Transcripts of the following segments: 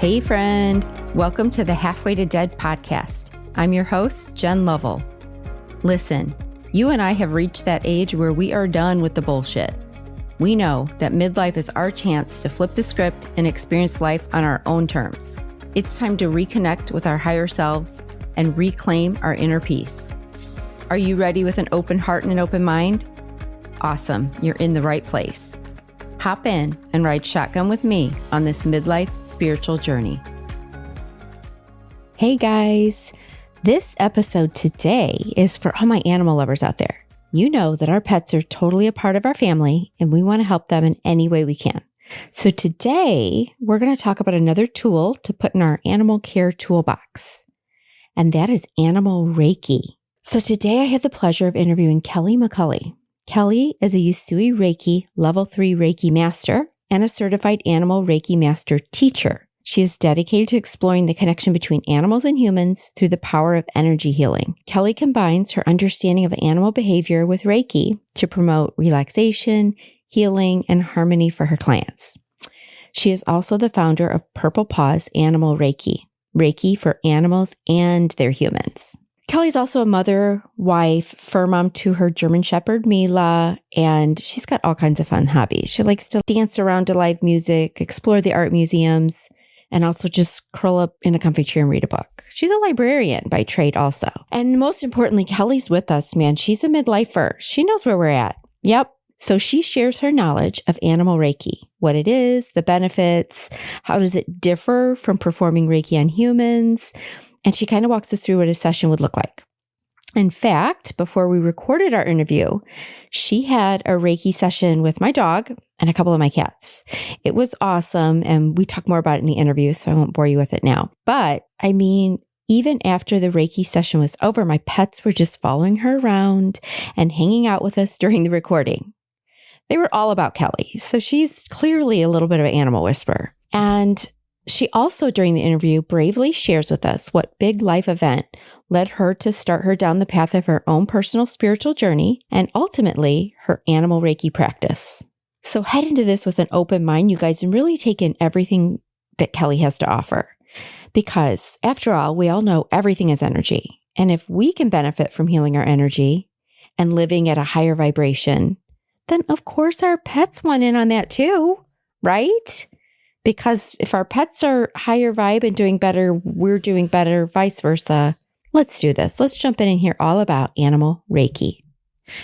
Hey friend, welcome to the Halfway to Dead podcast. I'm your host, Jen Lovell. Listen, you and I have reached that age where we are done with the bullshit. We know that midlife is our chance to flip the script and experience life on our own terms. It's time to reconnect with our higher selves and reclaim our inner peace. Are you ready with an open heart and an open mind? Awesome, you're in the right place. Hop in and ride shotgun with me on this midlife spiritual journey. Hey guys, this episode today is for all my animal lovers out there. You know that our pets are totally a part of our family and we want to help them in any way we can. So today we're going to talk about another tool to put in our animal care toolbox, and that is Animal Reiki. So today I had the pleasure of interviewing Kelly McCully. Kelly is a Usui Reiki Level 3 Reiki Master and a certified Animal Reiki Master teacher. She is dedicated to exploring the connection between animals and humans through the power of energy healing. Kelly combines her understanding of animal behavior with Reiki to promote relaxation, healing, and harmony for her clients. She is also the founder of Purple Paws Animal Reiki, Reiki for animals and their humans. Kelly's also a mother, wife, fur mom to her German Shepherd, Mila, and she's got all kinds of fun hobbies. She likes to dance around to live music, explore the art museums, and also just curl up in a comfy chair and read a book. She's a librarian by trade also. And most importantly, Kelly's with us, man. She's a midlifer. She knows where we're at. Yep. So she shares her knowledge of Animal Reiki, what it is, the benefits, how does it differ from performing Reiki on humans, and she kind of walks us through what a session would look like. In fact, before we recorded our interview, she had a Reiki session with my dog and a couple of my cats. It was awesome, and we talk more about it in the interview, so I won't bore you with it now. But I mean, even after the Reiki session was over, my pets were just following her around and hanging out with us during the recording. They were all about Kelly, so she's clearly a little bit of an animal whisperer. And she also, during the interview, bravely shares with us what big life event led her to start her down the path of her own personal spiritual journey and ultimately her Animal Reiki practice. So head into this with an open mind, you guys, and really take in everything that Kelly has to offer. Because after all, we all know everything is energy. And if we can benefit from healing our energy and living at a higher vibration, then of course our pets want in on that too, right? Because if our pets are higher vibe and doing better, we're doing better, vice versa. Let's do this. Let's jump in and hear all about Animal Reiki.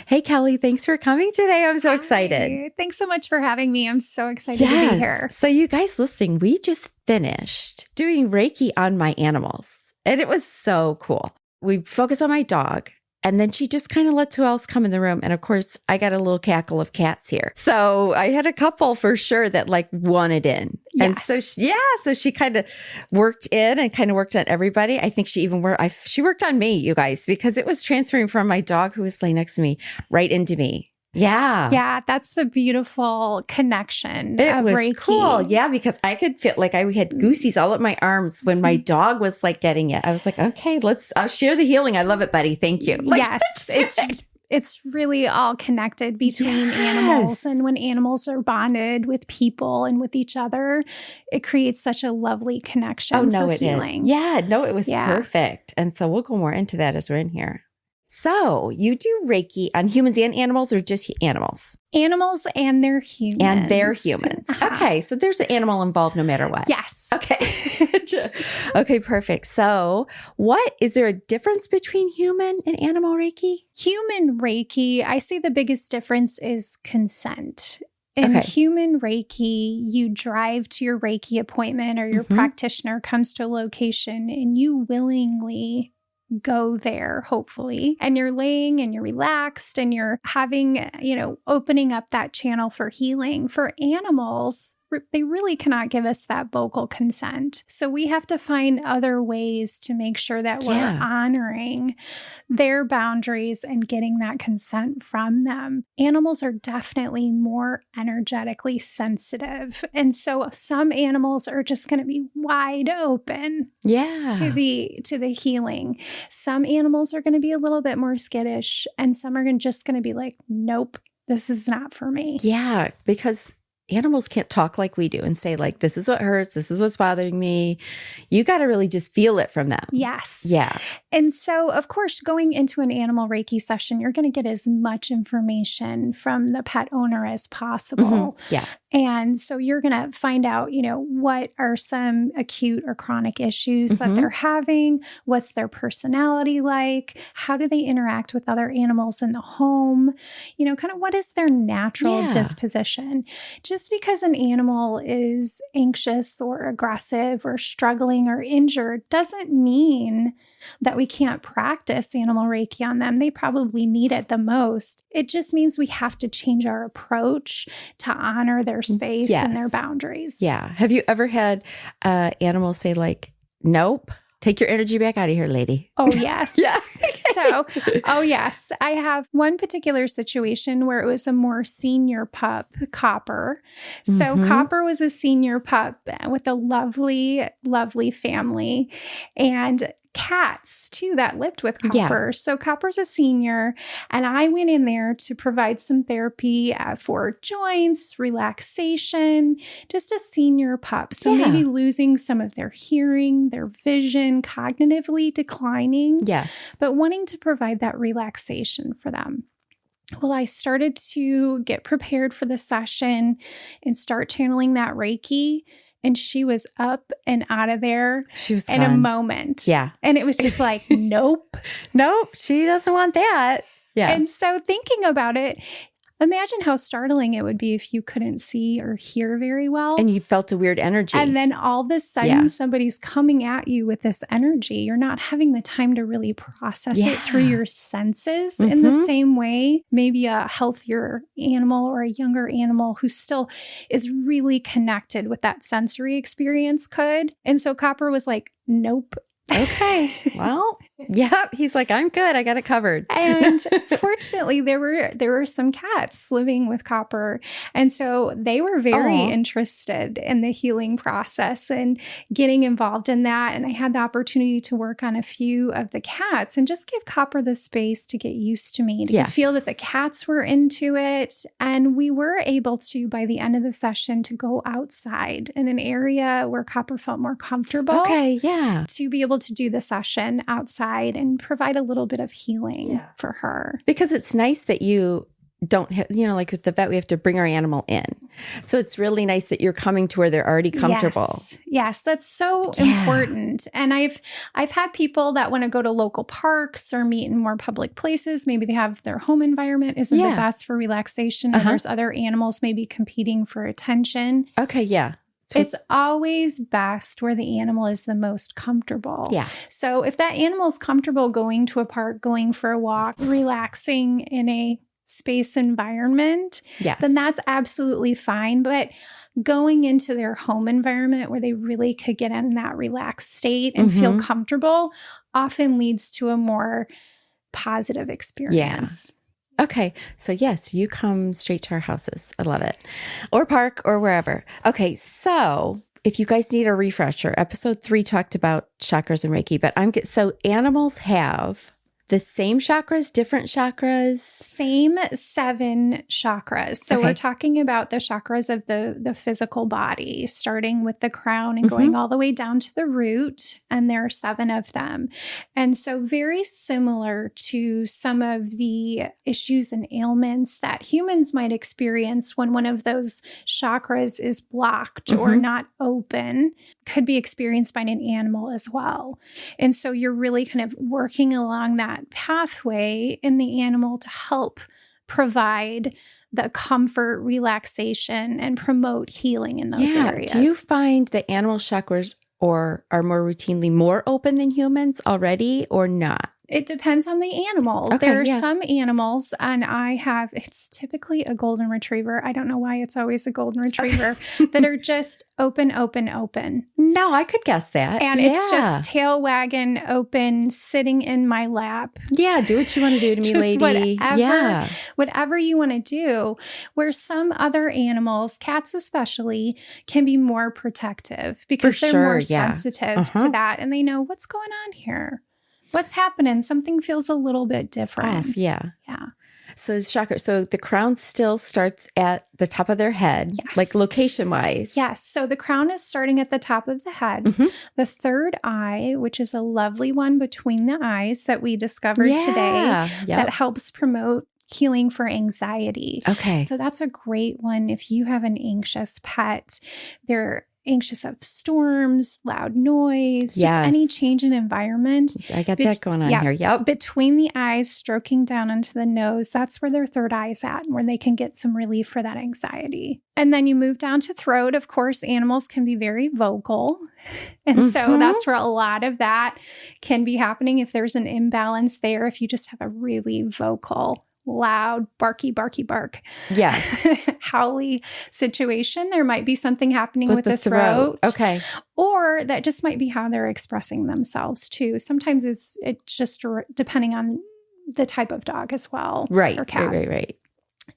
Hey, Kelly, thanks for coming today. I'm so excited. Thanks so much for having me. I'm so excited to be here. So you guys listening, we just finished doing Reiki on my animals, and it was so cool. We focused on my dog. And then she just kind of lets who else come in the room. And of course, I got a little cackle of cats here. So I had a couple for sure that like wanted in. Yes. And so she kind of worked in and kind of worked on everybody. I think she even she worked on me, you guys, because it was transferring from my dog who was laying next to me right into me. Yeah. Yeah, that's the beautiful connection of Reiki. It was cool. Yeah, because I could feel like I had goosies all up my arms when my dog was like getting it. I was like, okay, I'll share the healing. I love it, buddy. Thank you. Yes, it's really all connected between animals. And when animals are bonded with people and with each other, it creates such a lovely connection for healing. Yeah, no, it was perfect. And so we'll go more into that as we're in here. So you do Reiki on humans and animals, or just animals? Animals and their humans. Okay. So there's an animal involved no matter what. Yes. Okay. Okay, perfect. So is there a difference between human and animal Reiki? Human Reiki, I say the biggest difference is consent. In human Reiki, you drive to your Reiki appointment or your practitioner comes to a location and you willingly go there, hopefully. And you're laying and you're relaxed and you're having, opening up that channel for healing. For animals, they really cannot give us that vocal consent. So we have to find other ways to make sure that we're honoring their boundaries and getting that consent from them. Animals are definitely more energetically sensitive. And so some animals are just going to be wide open to the healing. Some animals are going to be a little bit more skittish, and some are just going to be like, nope, this is not for me. Yeah, because animals can't talk like we do and say like, this is what hurts. This is what's bothering me. You got to really just feel it from them. Yes. Yeah. And so, of course, going into an animal Reiki session, you're going to get as much information from the pet owner as possible. Yeah. And so you're going to find out, what are some acute or chronic issues that they're having? What's their personality like? How do they interact with other animals in the home? Kind of what is their natural disposition? Just because an animal is anxious or aggressive or struggling or injured doesn't mean that we can't practice animal Reiki on them. They probably need it the most. It just means we have to change our approach to honor their space and their boundaries. Yeah. Have you ever had animals say like, nope, take your energy back out of here, lady? Oh, yes. Yeah. Yes. I have one particular situation where it was a more senior pup, Copper. So Copper was a senior pup with a lovely, lovely family and cats too that lived with Copper. Yeah. So Copper's a senior, and I went in there to provide some therapy for joints, relaxation, just a senior pup. So maybe losing some of their hearing, their vision, cognitively declining. Yes. But wanting to provide that relaxation for them. Well, I started to get prepared for the session and start channeling that Reiki. And she was up and out of there in a moment. Yeah. And it was just like, nope. Nope, she doesn't want that. Yeah. And so thinking about it, imagine how startling it would be if you couldn't see or hear very well. And you felt a weird energy. And then all of a sudden somebody's coming at you with this energy. You're not having the time to really process it through your senses in the same way. Maybe a healthier animal or a younger animal who still is really connected with that sensory experience could. And so Copper was like, nope. Okay. Well, he's like, I'm good. I got it covered. And fortunately, there were some cats living with Copper. And so they were very interested in the healing process and getting involved in that. And I had the opportunity to work on a few of the cats and just give Copper the space to get used to me, to feel that the cats were into it. And we were able to, by the end of the session, to go outside in an area where Copper felt more comfortable. Okay. Yeah. To be able to do the session outside and provide a little bit of healing for her. Because it's nice that you don't have, like with the vet, we have to bring our animal in. So it's really nice that you're coming to where they're already comfortable. Yes, that's so important. And I've had people that want to go to local parks or meet in more public places. Maybe they have their home environment isn't the best for relaxation. Or there's other animals maybe competing for attention. Okay, yeah. So it's always best where the animal is the most comfortable. Yeah. So if that animal is comfortable going to a park, going for a walk, relaxing in a space environment, then that's absolutely fine. But going into their home environment where they really could get in that relaxed state and feel comfortable often leads to a more positive experience. Okay. So yes, you come straight to our houses. I love it. Or park or wherever. Okay. So if you guys need a refresher, episode 3 talked about chakras and Reiki, but so animals have the same chakras, different chakras? Same 7 chakras. So we're talking about the chakras of the physical body, starting with the crown and going all the way down to the root. And there are 7 of them. And so very similar to some of the issues and ailments that humans might experience when one of those chakras is blocked or not open, could be experienced by an animal as well. And so you're really kind of working along that pathway in the animal to help provide the comfort, relaxation, and promote healing in those areas. Do you find that animal chakras are more routinely more open than humans already or not? It depends on the animal. Okay, there are some animals, and it's typically a golden retriever. I don't know why it's always a golden retriever, that are just open, open, open. No, I could guess that. And it's just tail wagging open, sitting in my lap. Yeah, do what you want to do to me, lady. Whatever you want to do. Where some other animals, cats especially, can be more protective because they're more sensitive to that. And they know what's going on here. What's happening? Something feels a little bit different. Yeah. So chakra. So the crown still starts at the top of their head, Yes. like location wise. Yes. So the crown is starting at the top of the head. Mm-hmm. The third eye, which is a lovely one between the eyes that we discovered today, that helps promote healing for anxiety. Okay. So that's a great one. If you have an anxious pet, they're anxious of storms, loud noise, just any change in environment. I got that going on here. Yep. Between the eyes, stroking down into the nose, that's where their third eye is at, where they can get some relief for that anxiety. And then you move down to throat. Of course, animals can be very vocal. And so that's where a lot of that can be happening if there's an imbalance there, if you just have a really vocal, loud, barky, bark. Yes. Howly situation. There might be something happening with the throat. Okay. Or that just might be how they're expressing themselves too. Sometimes it's just depending on the type of dog as well. Right. Or cat. Right.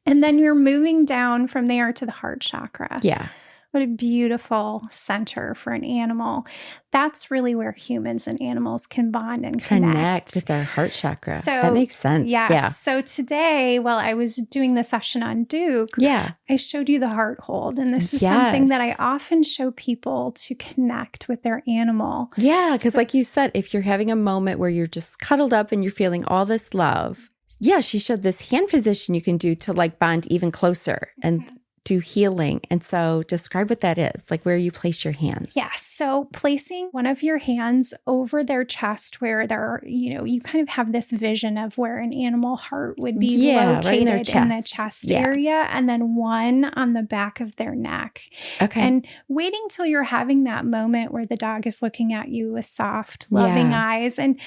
And then you're moving down from there to the heart chakra. Yeah. What a beautiful center for an animal. That's really where humans and animals can bond and connect with our heart chakra. So, that makes sense. Yes. Yeah. So today, while I was doing the session on Duke, I showed you the heart hold. And this is something that I often show people to connect with their animal. Yeah. Because like you said, if you're having a moment where you're just cuddled up and you're feeling all this love. Yeah. She showed this hand position you can do to like bond even closer and do healing. And so describe what that is, like where you place your hands. Yes. So placing one of your hands over their chest where they're, you kind of have this vision of where an animal heart would be located right in the chest area, and then one on the back of their neck. Okay. And waiting till you're having that moment where the dog is looking at you with soft, loving eyes. And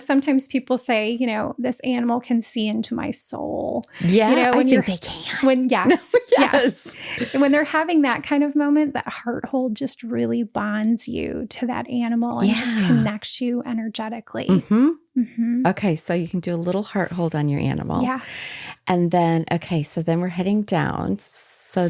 sometimes people say, this animal can see into my soul. Yeah. I think they can. Yes. And when they're having that kind of moment, that heart hold just really bonds you to that animal and just connects you energetically. Okay. So you can do a little heart hold on your animal. Yes. And then, so then we're heading down. So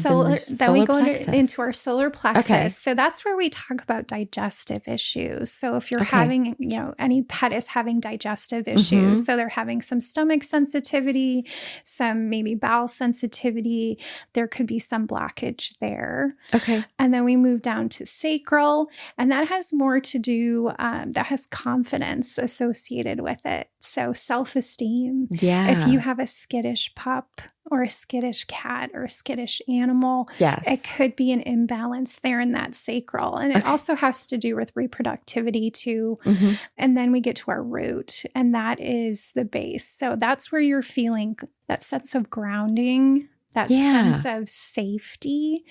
then we go into our solar plexus. Okay. So that's where we talk about digestive issues. So if you're having, any pet is having digestive issues, so they're having some stomach sensitivity, some maybe bowel sensitivity, there could be some blockage there. Okay. And then we move down to sacral, and that has more to do, that has confidence associated with it. So self-esteem. Yeah. If you have a skittish pup, or a skittish cat or a skittish animal, it could be an imbalance there in that sacral. And it also has to do with reproductivity too. And then we get to our root, and that is the base. So that's where you're feeling that sense of grounding, that sense of safety.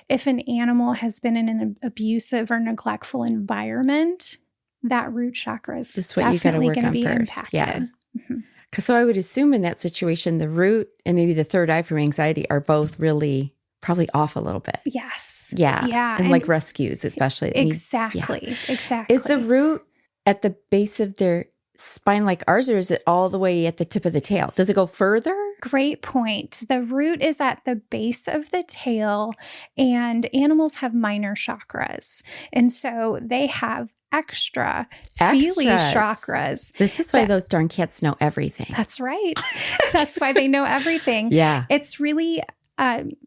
If an animal has been in an abusive or neglectful environment, that root chakra is definitely going to be impacted. Yeah. So I would assume in that situation, the root and maybe the third eye from anxiety are both really probably off a little bit. Yes. Yeah. Yeah. And like rescues, especially. Exactly. Exactly. Is the root at the base of their spine like ours, or is it all the way at the tip of the tail? Does it go further? Great point. The root is at the base of the tail, and animals have minor chakras. And so they have extra feely chakras. This is why those darn cats know everything. That's right. That's why they know everything. Yeah. It's really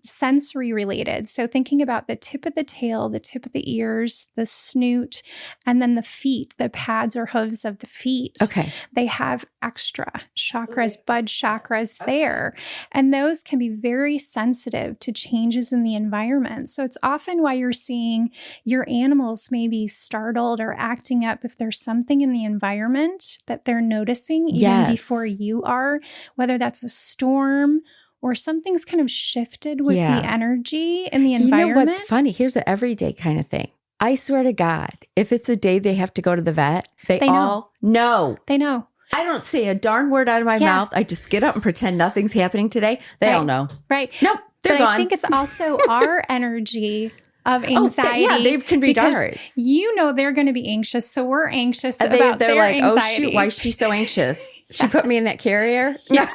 sensory related. So thinking about the tip of the tail, the tip of the ears, the snoot, and then the feet, the pads or hooves of the feet. Okay. They have extra chakras, bud chakras there. And those can be very sensitive to changes in the environment. So it's often why you're seeing your animals maybe startled or acting up if there's something in the environment that they're noticing even before you are, whether that's a storm or something's kind of shifted with the energy in the environment. You know what's funny? Here's the everyday kind of thing. I swear to God, if it's a day they have to go to the vet, they all know. They know. I don't say a darn word out of my mouth. I just get up and pretend nothing's happening today. They all know. Right. Nope. They're gone. I think it's also our energy of anxiety. They can read ours. They're going to be anxious, so we're anxious about they're their like, anxiety. oh shoot, why is she so anxious? She put me in that carrier? Yes.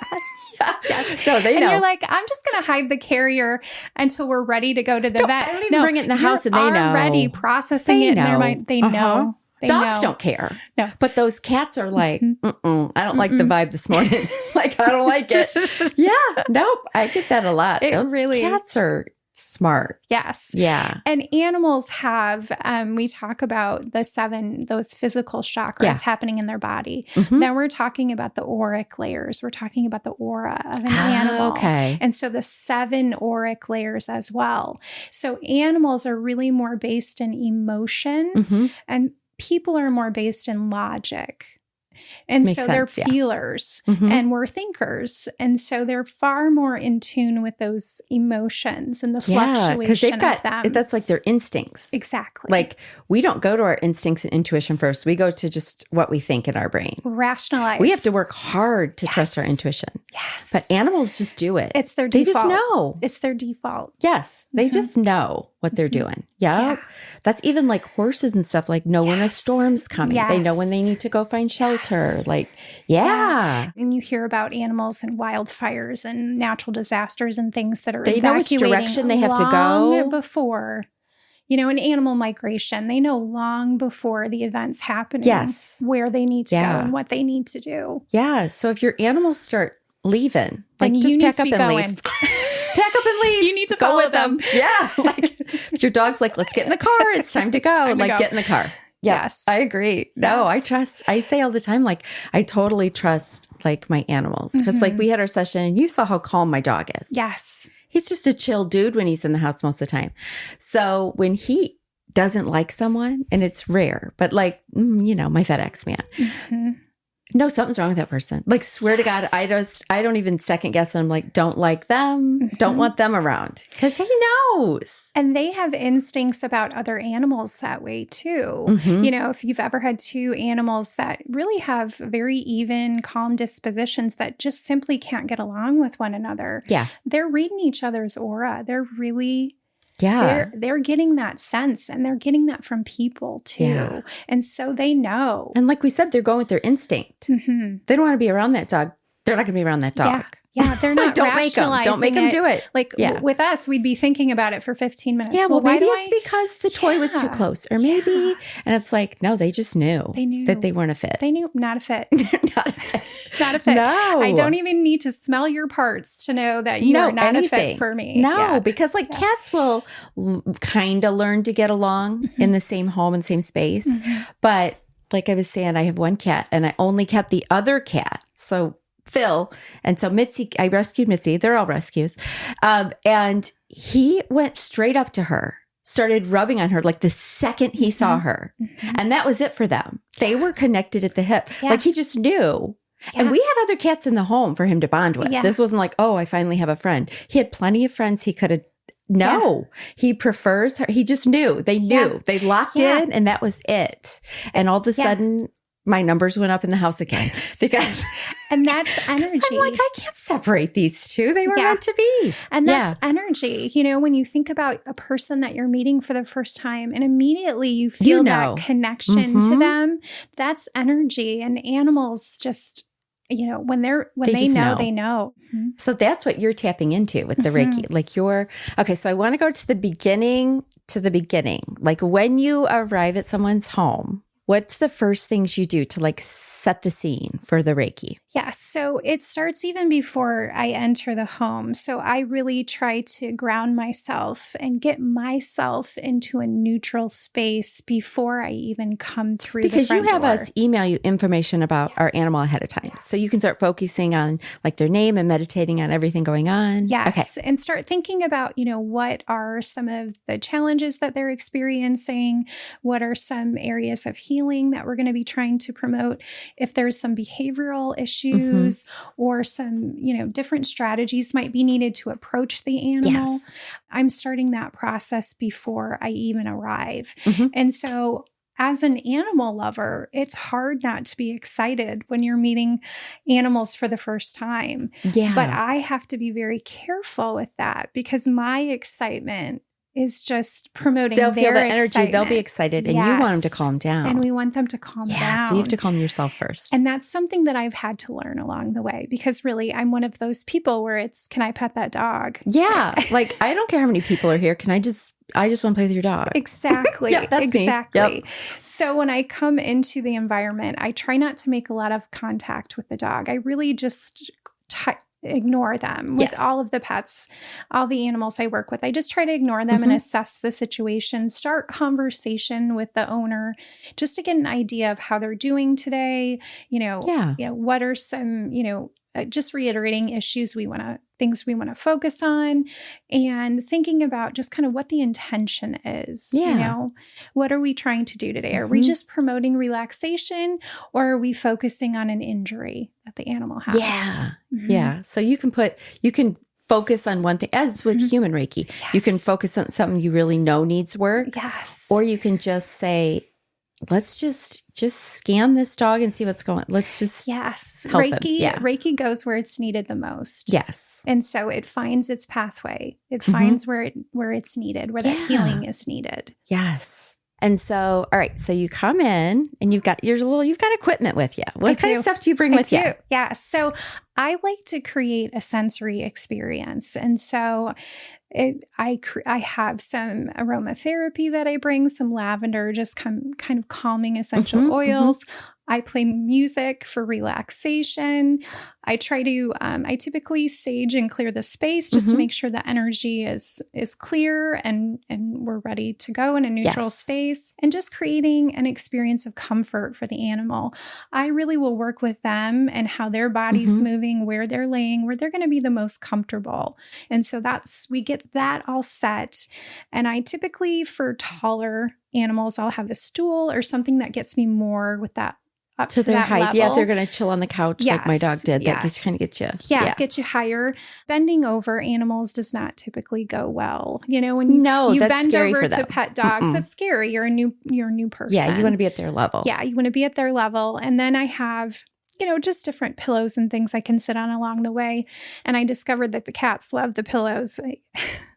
So they know. And you're like, I'm just going to hide the carrier until we're ready to go to the vet. I don't even bring it in the house, and they know. Already processing it in their mind. They know. Dogs don't care. No. But those cats are like, I don't like the vibe this morning. Like, I don't like it. Yeah. Nope. I get that a lot. Those cats are smart. Yes. Yeah. And animals have, we talk about the 7, those physical chakras happening in their body. Then we're talking about the auric layers. We're talking about the aura of an animal. Okay. And so the 7 auric layers as well. So animals are really more based in emotion and people are more based in logic. And Makes so sense, they're feelers and we're thinkers. And so they're far more in tune with those emotions and the fluctuation of them. That's like their instincts. Exactly. Like we don't go to our instincts and intuition first. We go to just what we think in our brain. Rationalize. We have to work hard to trust our intuition. Yes. But animals just do it. It's their default. They just know. It's their default. Yes. They just know what they're doing. Yeah. That's even like horses and stuff, like know when a storm's coming. They know when they need to go find shelter. Like, And you hear about animals and wildfires and natural disasters and things that are they know which direction they have to go before. You know, an animal migration, they know long before the events happening where they need to go and what they need to do. Yeah. So if your animals start leaving, like then just you pack up and leave. Pack up and leave. You need to go with them. Yeah. Like if your dog's like, let's get in the car. It's time to go. Get in the car. Yeah, yes. I agree. No, I say all the time, like, I totally trust like my animals. Because like we had our session and you saw how calm my dog is. Yes. He's just a chill dude when he's in the house most of the time. So when he doesn't like someone, and it's rare, but like, my FedEx man. No, something's wrong with that person. Like, swear to God, I don't even second guess. And I'm like, don't like them. Don't want them around. Because he knows. And they have instincts about other animals that way too. You know, if you've ever had 2 animals that really have very even, calm dispositions that just simply can't get along with one another. Yeah. They're reading each other's aura. They're really... They're getting that sense and they're getting that from people too. Yeah. And so they know. And like we said, they're going with their instinct. They don't want to be around that dog. They're not going to be around that dog. Yeah, they're not don't make them do it. Like with us, we'd be thinking about it for 15 minutes. Yeah, well maybe it's because the toy was too close or maybe, and it's like, no, they just knew. They knew. That they weren't a fit. They knew, not a fit. Not a fit. Not a fit. No. I don't even need to smell your parts to know that you are not a fit for me. No, because like cats will kind of learn to get along in the same home and same space. But like I was saying, I have one cat and I only kept the other cat. So Phil. And so Mitzi, I rescued Mitzi. They're all rescues. And he went straight up to her, started rubbing on her like the second he saw her. And that was it for them. They were connected at the hip. Like he just knew. And we had other cats in the home for him to bond with. This wasn't like, oh, I finally have a friend. He had plenty of friends he could have. No, he prefers her. He just knew. They knew. They locked in and that was it. And all of a sudden, my numbers went up in the house again because... And that's energy. I'm like, I can't separate these two. They were meant to be. And that's energy. You know, when you think about a person that you're meeting for the first time and immediately you feel that connection to them, that's energy. And animals just, when they know, they know. So that's what you're tapping into with the Reiki. Like okay, so I want to go to the beginning. Like when you arrive at someone's home, what's the first things you do to like set the scene for the Reiki? Yeah, so it starts even before I enter the home. So I really try to ground myself and get myself into a neutral space before I even come through the front door. Because you have us email you information about our animal ahead of time. So you can start focusing on like their name and meditating on everything going on. Yes, and start thinking about, what are some of the challenges that they're experiencing? What are some areas of healing that we're going to be trying to promote? If there's some behavioral issues or some, different strategies might be needed to approach the animal. I'm starting that process before I even arrive. And so as an animal lover, it's hard not to be excited when you're meeting animals for the first time. But I have to be very careful with that because my excitement is just promoting They'll feel their the energy. excitement. They'll be excited, and you want them to calm down. And we want them to calm down. So you have to calm yourself first. And that's something that I've had to learn along the way, because really I'm one of those people where it's, can I pet that dog? Yeah. Like, I don't care how many people are here. I just want to play with your dog. Exactly. Yep, that's exactly. me. Yep. So when I come into the environment, I try not to make a lot of contact with the dog. I really just ignore them with all of the pets, all the animals I work with. I just try to ignore them and assess the situation, start conversation with the owner just to get an idea of how they're doing today. What are some, just reiterating issues things we want to focus on, and thinking about just kind of what the intention is. What are we trying to do today? Are we just promoting relaxation, or are we focusing on an injury that the animal has? Yeah. Yeah. So you can focus on one thing, as with human Reiki. Yes. You can focus on something you really know needs work. Yes. Or you can just say, let's just scan this dog and see what's going on. Let's just help Reiki. him. Yeah. Reiki goes where it's needed the most. Yes. And so it finds its pathway. It finds where it's needed, where that healing is needed. Yes. And so, all right. So you come in and you've got equipment with you. What kind of stuff do you bring with you? Yeah. So I like to create a sensory experience. And so I have some aromatherapy that I bring, some lavender, just kind of calming essential oils. I play music for relaxation. I try to, I typically sage and clear the space just to make sure the energy is clear and we're ready to go in a neutral space, and just creating an experience of comfort for the animal. I really will work with them and how their body's moving, where they're laying, where they're going to be the most comfortable. And so we get that all set. And I typically, for taller animals, I'll have a stool or something that gets me more with that up to their height. Level. Yeah, if they're going to chill on the couch like my dog did, that just kind of gets you. Yeah, get you higher. Bending over animals does not typically go well. When you bend over to pet dogs, that's scary. You're a new person. Yeah, you want to be at their level. Yeah, you want to be at their level. And then I have just different pillows and things I can sit on along the way. And I discovered that the cats love the pillows.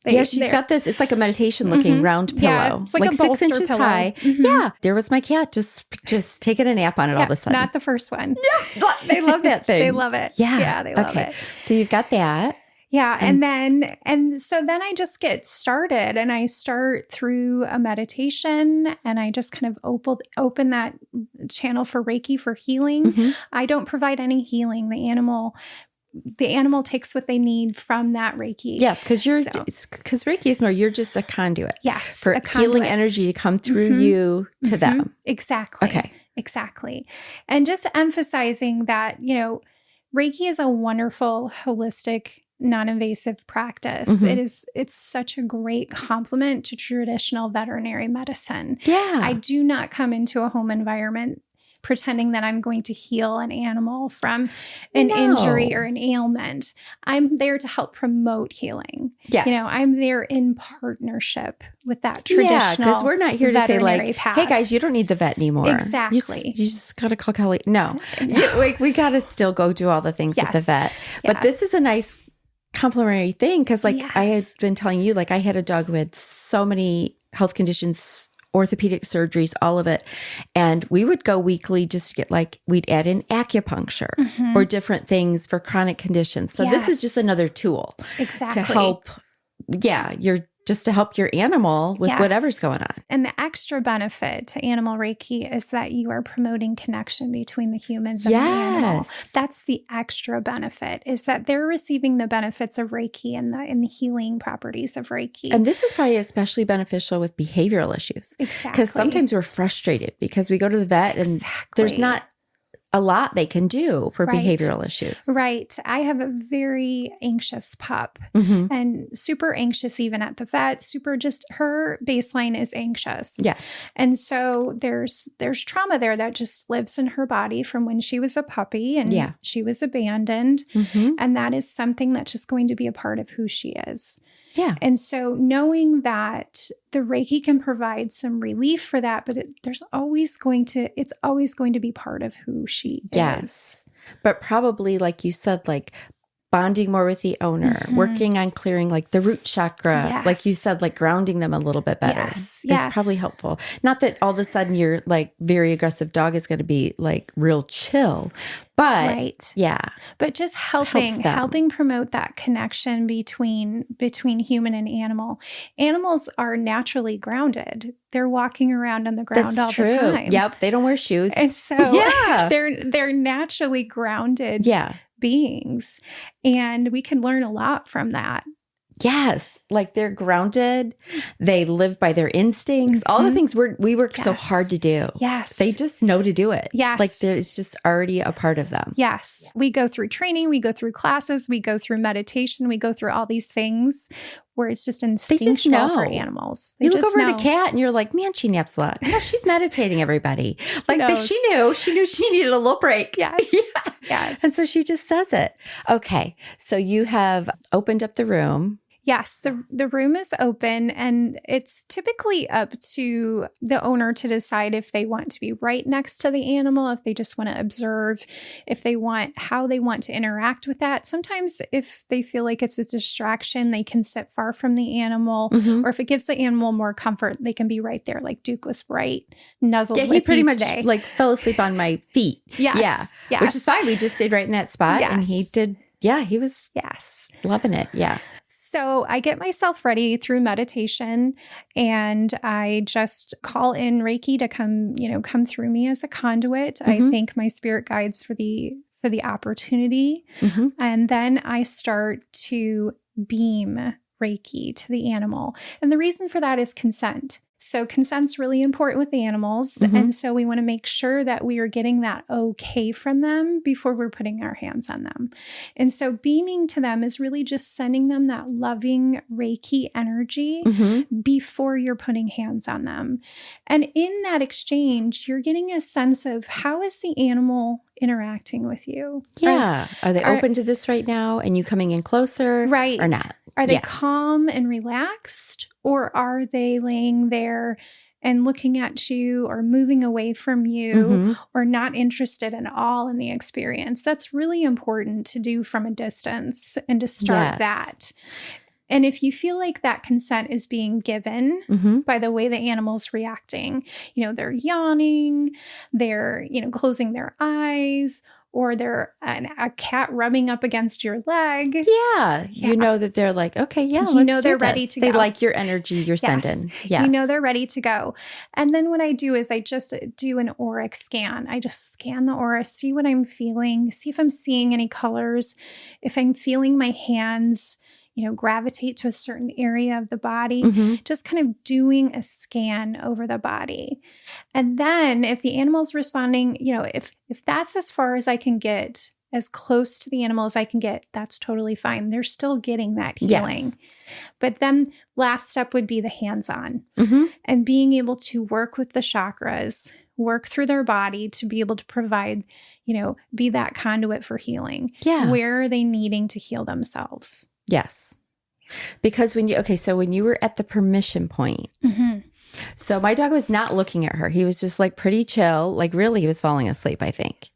She's got this. It's like a meditation looking round pillow. Yeah, it's like a 6 inches pillow. high. Yeah. There was my cat just taking a nap on it all of a sudden. Not the first one. Yeah. They love that thing. They love it. Yeah, they love it. So you've got that. Yeah. And so then I just get started, and I start through a meditation, and I just kind of open that channel for Reiki for healing. I don't provide any healing. The animal takes what they need from that Reiki. Yes, because Reiki is more, you're just a conduit. Yes. For healing energy to come through you to them. Exactly. Okay. Exactly. And just emphasizing that, Reiki is a wonderful, holistic, non-invasive practice. It's such a great complement to traditional veterinary medicine. Yeah. I do not come into a home environment pretending that I'm going to heal an animal from an injury or an ailment. I'm there to help promote healing. Yes. I'm there in partnership with that traditional. Yeah, because we're not here to say like, path. hey guys, you don't need the vet anymore. Exactly. You just got to call Kelly. No. we got to still go do all the things at the vet. But this is a nice complementary thing, because I had been telling you, I had a dog who had so many health conditions, orthopedic surgeries, all of it. And we would go weekly just to get we'd add in acupuncture or different things for chronic conditions. So this is just another tool to help. Yeah. To help your animal with whatever's going on. And the extra benefit to animal Reiki is that you are promoting connection between the humans and the animal. That's the extra benefit, is that they're receiving the benefits of Reiki and the healing properties of Reiki. And this is probably especially beneficial with behavioral issues. Exactly. Because sometimes we're frustrated because we go to the vet and there's not a lot they can do for behavioral issues. Right. I have a very anxious pup and super anxious even at the vet. Her baseline is anxious. Yes. And so there's trauma there that just lives in her body from when she was a puppy and she was abandoned. And that is something that's just going to be a part of who she is. Yeah. And so knowing that the Reiki can provide some relief for that, but it's always going to be part of who she is. But probably, like you said, bonding more with the owner, working on clearing like the root chakra, like you said, like grounding them a little bit better is probably helpful. Not that all of a sudden your like very aggressive dog is going to be like real chill, but but just helping promote that connection between human and animal. Animals are naturally grounded. They're walking around on the ground all the time. Yep, they don't wear shoes, and so they're naturally grounded beings, and we can learn a lot from that. Yes, like they're grounded. They live by their instincts. All the things we work so hard to do. Yes. They just know to do it. Yes. Like it's just already a part of them. Yes. We go through training. We go through classes. We go through meditation. We go through all these things where it's just instinctual for animals. You look over at a cat and you're like, man, she naps a lot. No, she's meditating, everybody. Like she knew she needed a little break. Yes. Yes. And so she just does it. Okay. So you have opened up the room. Yes, the room is open, and it's typically up to the owner to decide if they want to be right next to the animal, if they just want to observe, how they want to interact with that. Sometimes if they feel like it's a distraction, they can sit far from the animal, or if it gives the animal more comfort, they can be right there. Like Duke was right, nuzzled with you today. He pretty much like fell asleep on my feet. Yes. Which is fine. We just stayed right in that spot, and he did. Yeah, he was loving it. Yeah. So I get myself ready through meditation, and I just call in Reiki to come through me as a conduit. I thank my spirit guides for the opportunity. And then I start to beam Reiki to the animal. And the reason for that is consent. So consent's really important with the animals. And so we want to make sure that we are getting that okay from them before we're putting our hands on them. And so beaming to them is really just sending them that loving Reiki energy before you're putting hands on them. And in that exchange, you're getting a sense of how is the animal interacting with you? Yeah. Are they open to this right now? And you coming in closer? Right. Or not? Are they calm and relaxed? Or are they laying there and looking at you or moving away from you or not interested at all in the experience? That's really important to do from a distance and to start that. And if you feel like that consent is being given by the way the animal's reacting, they're yawning, they're, closing their eyes, or they're a cat rubbing up against your leg. Yeah. You know that they're like, okay, they're ready to go. They like your energy you're sending. Yes. They're ready to go. And then what I do is I just do an auric scan. I just scan the aura, see what I'm feeling, see if I'm seeing any colors, if I'm feeling my hands gravitate to a certain area of the body, just kind of doing a scan over the body. And then if the animal's responding, if that's as far as I can get, as close to the animal as I can get, that's totally fine. They're still getting that healing. Yes. But then last step would be the hands-on and being able to work with the chakras, work through their body to be able to provide, be that conduit for healing. Yeah. Where are they needing to heal themselves? Yes. Because when you were at the permission point, so my dog was not looking at her. He was just like pretty chill. Like really, he was falling asleep, I think.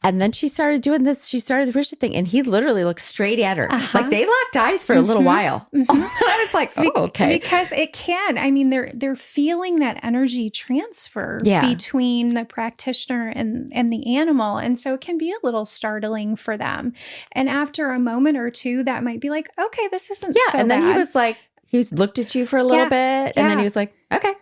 And then she started doing this. She started the permission thing, and he literally looked straight at her. Like they locked eyes for a little while. And I was like, oh, okay. Because it can. I mean, they're feeling that energy transfer between the practitioner and the animal. And so it can be a little startling for them. And after a moment or two, that might be like, okay, this isn't so bad. And then he was like, he looked at you for a little bit, and then he was like, okay.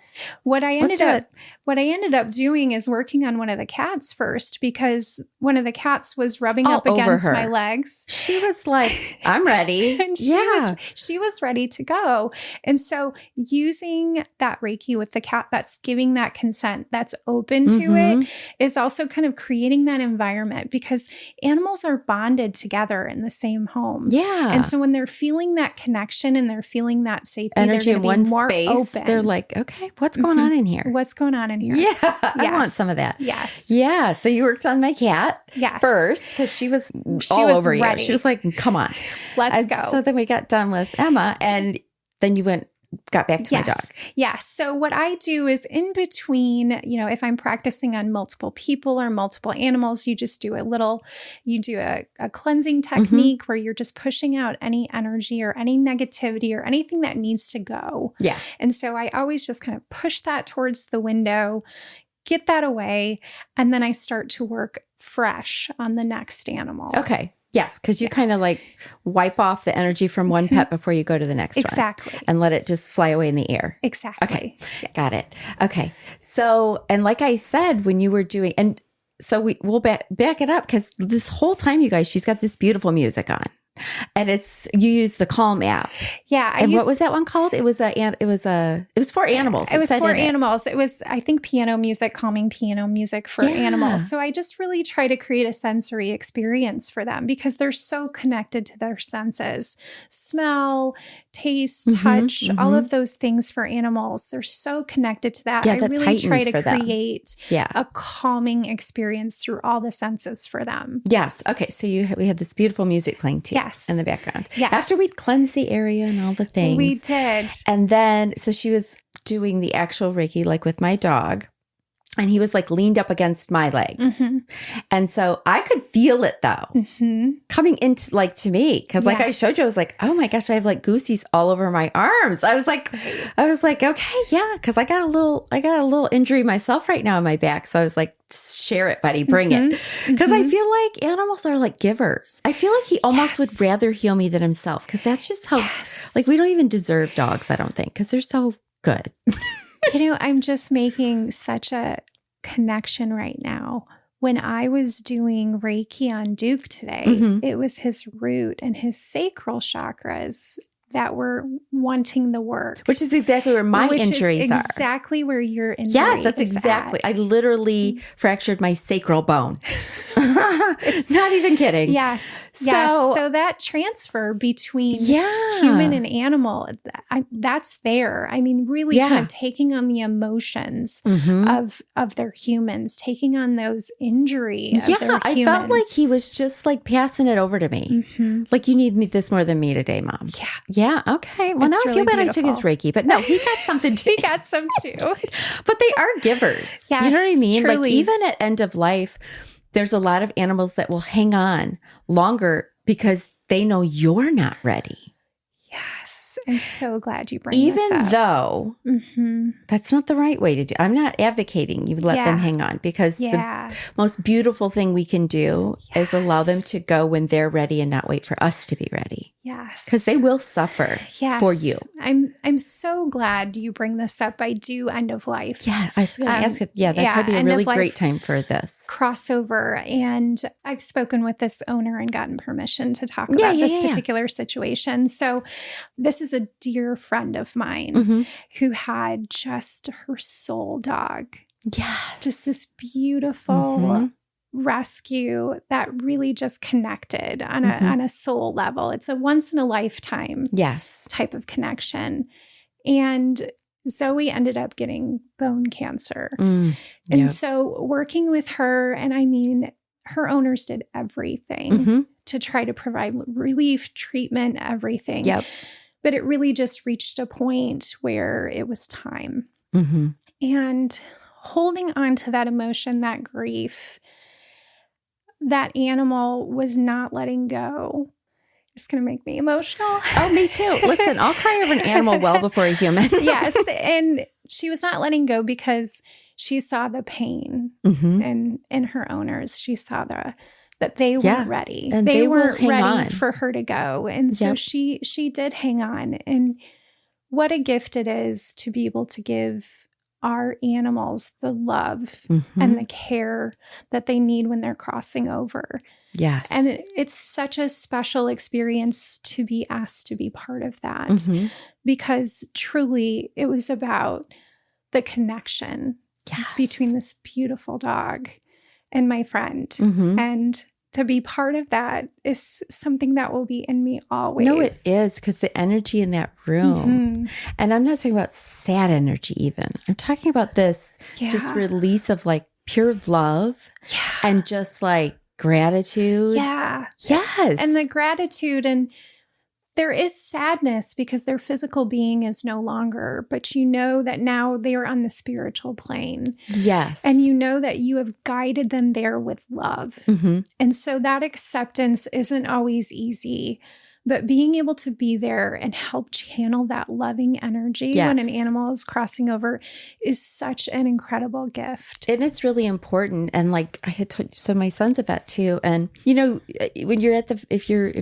What I ended up doing is working on one of the cats first, because one of the cats was rubbing up against my legs. She was like, I'm ready. And she was ready to go. And so using that Reiki with the cat that's giving that consent, that's open to it, is also kind of creating that environment, because animals are bonded together in the same home. Yeah. And so when they're feeling that connection and they're feeling that safety, energy they're going to be more space, open. They're like, okay, what's going on in here? What's going on in here? Yeah, I want some of that. Yes. Yeah. So you worked on my cat first, because she was all over ready. you. She was like, come on. Let's go. So then we got done with Emma, and then you went got back to my dog. Yes. So what I do is in between, if I'm practicing on multiple people or multiple animals, you just do a cleansing technique where you're just pushing out any energy or any negativity or anything that needs to go. Yeah. And so I always just kind of push that towards the window, get that away, and then I start to work fresh on the next animal. Okay. Yeah, because you kind of like wipe off the energy from one pet before you go to the next one. Exactly. And let it just fly away in the air. Exactly. Okay. Yeah. Got it. Okay. So, and like I said, when you were doing, and so we'll back it up because this whole time, you guys, she's got this beautiful music on. And you use the Calm app. Yeah. And what was that one called? It was for animals. It was for animals. It was, I think, calming piano music for animals. So I just really try to create a sensory experience for them because they're so connected to their senses. Smell, taste, touch, all of those things for animals. They're so connected to that. Yeah, I really try to create a calming experience through all the senses for them. Yes. Okay. So we had this beautiful music playing too. Yes. In the background. Yes. After we'd cleansed the area and all the things. We did. And then, so she was doing the actual Reiki, like with my dog. And he was like leaned up against my legs. And so I could feel it though, coming into like to me. Cause like I showed you, I was like, oh my gosh, I have like goosies all over my arms. I was like, okay, yeah. Cause I got a little injury myself right now in my back. So I was like, share it, buddy, bring it. Cause I feel like animals are like givers. I feel like he almost would rather heal me than himself. Cause that's just how, like, we don't even deserve dogs, I don't think. Cause they're so good. I'm just making such a connection right now. When I was doing Reiki on Duke today, it was his root and his sacral chakras that were wanting the work. Which is exactly where my injuries are. Exactly where your injury Yes, that's exactly. I literally fractured my sacral bone. It's not even kidding. Yes. So that transfer between human and animal, that's there. I mean, really kind of taking on the emotions of their humans, taking on those injury of their humans. I felt like he was just like passing it over to me. Like, you need this more than me today, Mom. Yeah. Okay. Well, now I feel bad I took his Reiki, but no, he got something too. He got some too. But they are givers. Yes, you know what I mean? Truly. Like, even at end of life, there's a lot of animals that will hang on longer because they know you're not ready. Yes. I'm so glad you bring this up. Even though that's not the right way to do. I'm not advocating you let them hang on, because the most beautiful thing we can do is allow them to go when they're ready and not wait for us to be ready. Yes. Because they will suffer for you. I'm so glad you bring this up. I do end of life. Yeah. I was going to ask if, that could be a really great time for this crossover. And I've spoken with this owner and gotten permission to talk about this particular situation. So this is a dear friend of mine who had just her soul dog. Yes. Just this beautiful rescue that really just connected on a soul level. It's a once in a lifetime type of connection. And Zoe ended up getting bone cancer. And so working with her, and I mean, her owners did everything to try to provide relief, treatment, everything. But it really just reached a point where it was time. And holding on to that emotion, that grief, that animal was not letting go. It's going to make me emotional. Oh, me too. Listen, I'll cry over an animal well before a human. Yes. And she was not letting go because she saw the pain in her owners. She saw that they weren't ready. And they weren't ready for her to go. And so she did hang on. And what a gift it is to be able to give our animals the love and the care that they need when they're crossing over. Yes. And it's such a special experience to be asked to be part of that because truly it was about the connection between this beautiful dog and my friend. And to be part of that is something that will be in me always. No, it is, because the energy in that room. And I'm not talking about sad energy even. I'm talking about this just release of like pure love and just like gratitude. Yes. And the gratitude and there is sadness because their physical being is no longer, but you know that now they are on the spiritual plane. Yes. And you know that you have guided them there with love. And so that acceptance isn't always easy, but being able to be there and help channel that loving energy when an animal is crossing over is such an incredible gift. And it's really important. And like I had told, so my son's a vet too. And you know, when you're at if you're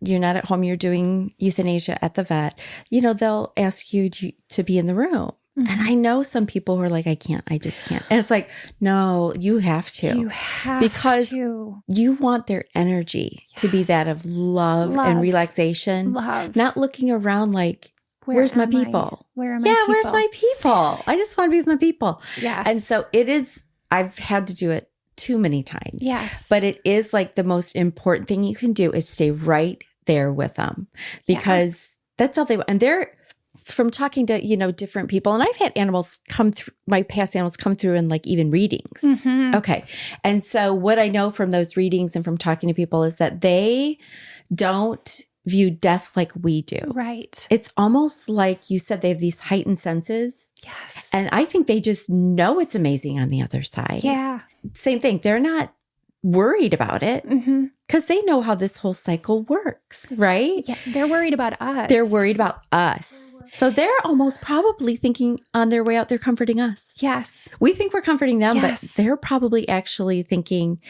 not at home, you're doing euthanasia at the vet, you know, they'll ask you to be in the room. And I know some people who are like, I just can't. And it's like, no, you have to. You have because to. You want their energy to be that of love and relaxation. Love. Not looking around like, where's my people? Where are my people? Where's my people? I just want to be with my people. Yes. And so it is, I've had to do it too many times. Yes. But it is like the most important thing you can do is stay right there with them because that's all they want. And they're, from talking to, you know, different people, and I've had animals come through, my past animals come through in like even readings. Okay. And so what I know from those readings and from talking to people is that they don't view death like we do. Right. It's almost like you said, they have these heightened senses. Yes. And I think they just know it's amazing on the other side. Yeah. Same thing. They're not worried about it because they know how this whole cycle works, right? Yeah. They're worried about us. They're worried about us. So they're almost probably thinking on their way out, they're comforting us. Yes. We think we're comforting them, Yes. but they're probably actually thinking,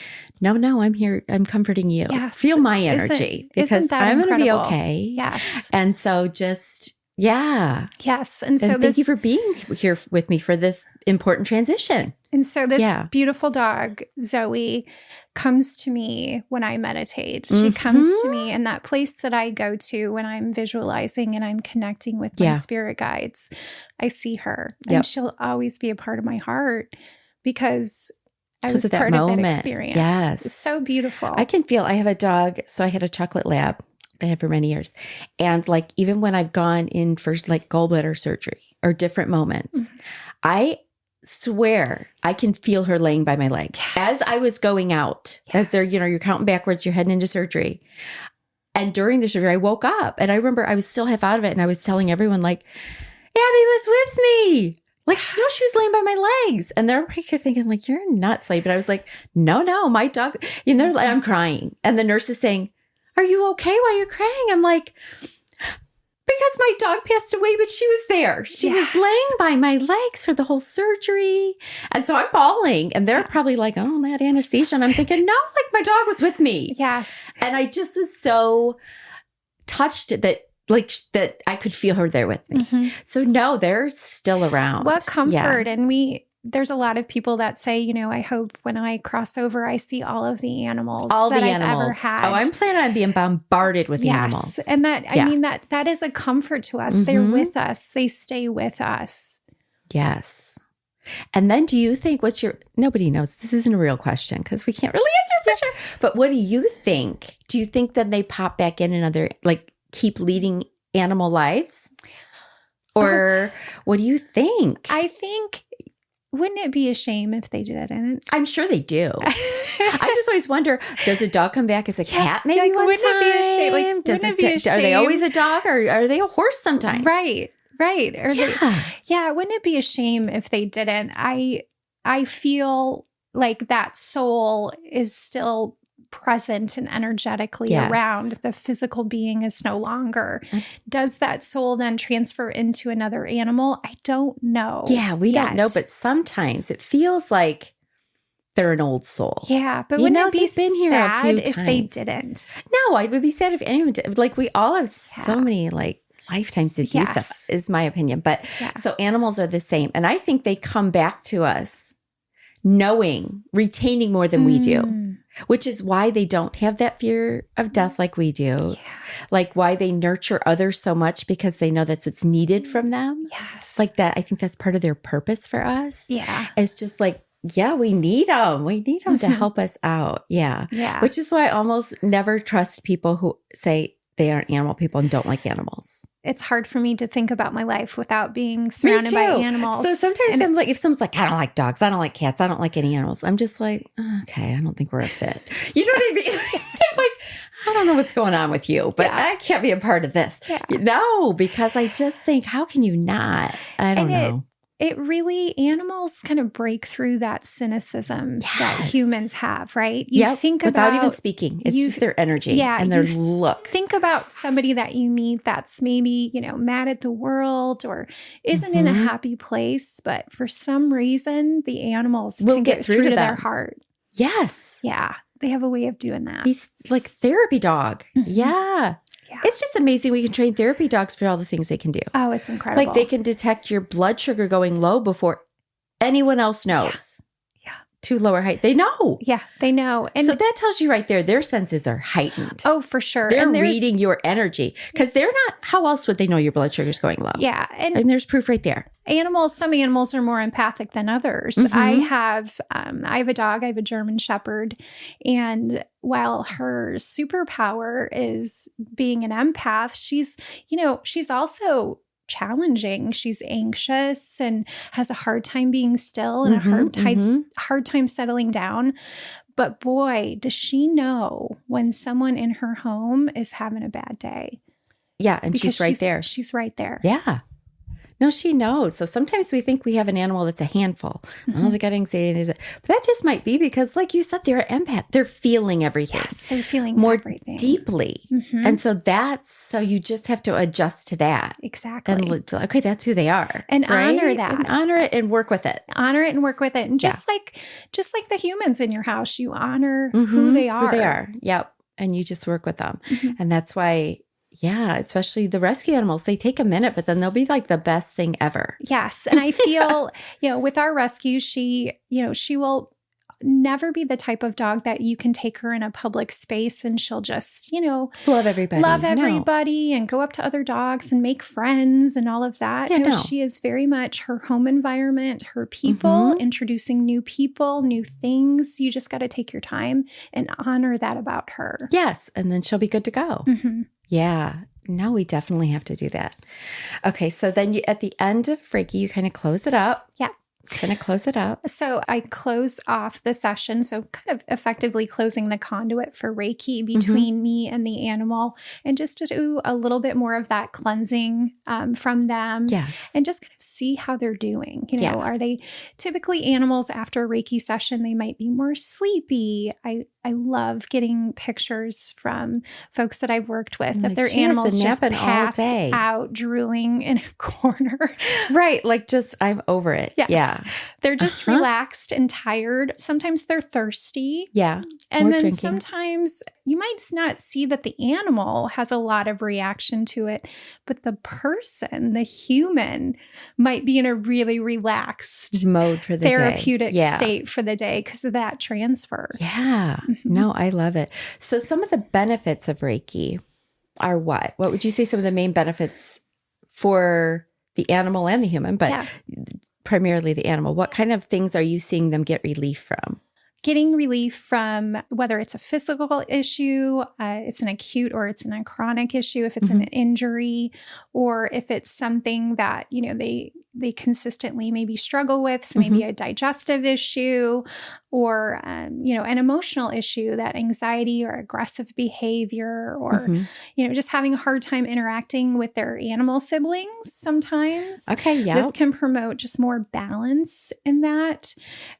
no, I'm here. I'm comforting you. Yes. Feel my energy isn't that I'm going to be incredible? okay. Yes. And so just, Yes. And so thank you for being here with me for this important transition. And so this beautiful dog, Zoe, comes to me when I meditate. She comes to me in that place that I go to when I'm visualizing and I'm connecting with my spirit guides. I see her and she'll always be a part of my heart because I was part of that experience. Yes. It's so beautiful. I can feel, I have a dog. So I had a chocolate lab that I had for many years. And like, even when I've gone in for like gallbladder surgery or different moments, I swear I can feel her laying by my legs as I was going out, as they're, you know, you're counting backwards, you're heading into surgery. And during the surgery, I woke up and I remember I was still half out of it. And I was telling everyone like, Abby was with me. Like, she was laying by my legs. And they're thinking like, you're nuts. Like, but I was like, no, my dog, you know, I'm crying. And the nurse is saying, are you okay while you're crying? I'm like, because my dog passed away, but she was there. She was laying by my legs for the whole surgery. And so I'm bawling. And they're probably like, oh, that anesthesia. And I'm thinking, no, like my dog was with me. Yes. And I just was so touched that I could feel her there with me. So no, they're still around. What comfort. And there's a lot of people that say, you know, I hope when I cross over, I see all of the animals I've ever had. Oh, I'm planning on being bombarded with animals. And that, I mean, that is a comfort to us. They're with us. They stay with us. Yes. And then do you think nobody knows, this isn't a real question because we can't really answer for sure. But what do you think? Do you think that they pop back in another, like keep leading animal lives? Or what do you think? I think, wouldn't it be a shame if they didn't? I'm sure they do. I just always wonder, does a dog come back as a cat maybe like, one wouldn't time? It be a shame? Like, does wouldn't it be a shame? Are they always a dog or are they a horse sometimes? Right. Or wouldn't it be a shame if they didn't? I feel like that soul is still present and energetically around. The physical being is no longer. Does that soul then transfer into another animal? I don't know. Yeah, we don't know, but sometimes it feels like they're an old soul. Yeah, but wouldn't it be sad if they didn't? No, I would be sad if anyone did. Like we all have so many like lifetimes to use stuff, is my opinion. But so animals are the same. And I think they come back to us retaining more than we do. Which is why they don't have that fear of death like we do. Like why they nurture others so much because they know that's what's needed from them. Yes. Like that. I think that's part of their purpose for us. Yeah. It's just like, we need them. We need them to help us out. Yeah. Which is why I almost never trust people who say they aren't animal people and don't like animals. It's hard for me to think about my life without being surrounded by animals. So sometimes I'm like, if someone's like, I don't like dogs, I don't like cats, I don't like any animals, I'm just like, okay, I don't think we're a fit. You know what I mean? It's like, I don't know what's going on with you, but I can't be a part of this. Yeah. No, because I just think, how can you not? I don't know. It really, animals kind of break through that cynicism that humans have, right? You think without even speaking. It's just their energy and their look. Think about somebody that you meet that's maybe, mad at the world or isn't in a happy place, but for some reason, the animals can get through to their heart. Yes. Yeah. They have a way of doing that. He's like therapy dog. Yeah. It's just amazing. We can train therapy dogs for all the things they can do. Oh, it's incredible. Like they can detect your blood sugar going low before anyone else knows. Yeah. To lower height. They know. Yeah, they know. And so that tells you right there, their senses are heightened. Oh, for sure. They're reading your energy because they're not, how else would they know your blood sugar is going low? Yeah. And there's proof right there. Some animals are more empathic than others. I have a dog, I have a German Shepherd, and while her superpower is being an empath, she's also challenging. She's anxious and has a hard time being still and a hard time settling down. But boy, does she know when someone in her home is having a bad day. Yeah, and she's right there. She's right there. Yeah. No, she knows. So sometimes we think we have an animal that's a handful. Oh, they got anxiety. But that just might be because, like you said, they're an empath. They're feeling everything. Yes, they're feeling more everything. deeply. And so you just have to adjust to that. Exactly. And okay, that's who they are. And honor that. And honor it and work with it. Honor it and work with it. And just like the humans in your house, you honor who they are. Who they are. Yep. And you just work with them. And that's why... Yeah, especially the rescue animals. They take a minute, but then they'll be like the best thing ever. Yes. And I feel, with our rescue, she will never be the type of dog that you can take her in a public space and she'll just, love everybody and go up to other dogs and make friends and all of that. She is very much her home environment, her people, introducing new people, new things. You just got to take your time and honor that about her. Yes. And then she'll be good to go. Yeah. No, we definitely have to do that. Okay. So then at the end of Reiki, you kind of close it up. Yeah. Kind of close it up. So I close off the session. So kind of effectively closing the conduit for Reiki between me and the animal, and just to do a little bit more of that cleansing from them. Yes. And just kind of see how they're doing. Are they typically animals after a Reiki session, they might be more sleepy. I love getting pictures from folks that I've worked with that their animals just passed out drooling in a corner. Right. Like I'm over it. Yes. Yeah. They're just relaxed and tired. Sometimes they're thirsty. Yeah. And then sometimes you might not see that the animal has a lot of reaction to it, but the person, the human, might be in a really relaxed mode for the therapeutic state for the day because of that transfer. Yeah. No, I love it. So some of the benefits of Reiki are what? What would you say some of the main benefits for the animal and the human, but primarily the animal? What kind of things are you seeing them get relief from? Getting relief from whether it's a physical issue, it's an acute or it's a chronic issue, if it's an injury, or if it's something that, they consistently maybe struggle with, so maybe a digestive issue or, an emotional issue, that anxiety or aggressive behavior or, just having a hard time interacting with their animal siblings sometimes. Okay, yeah. This can promote just more balance in that.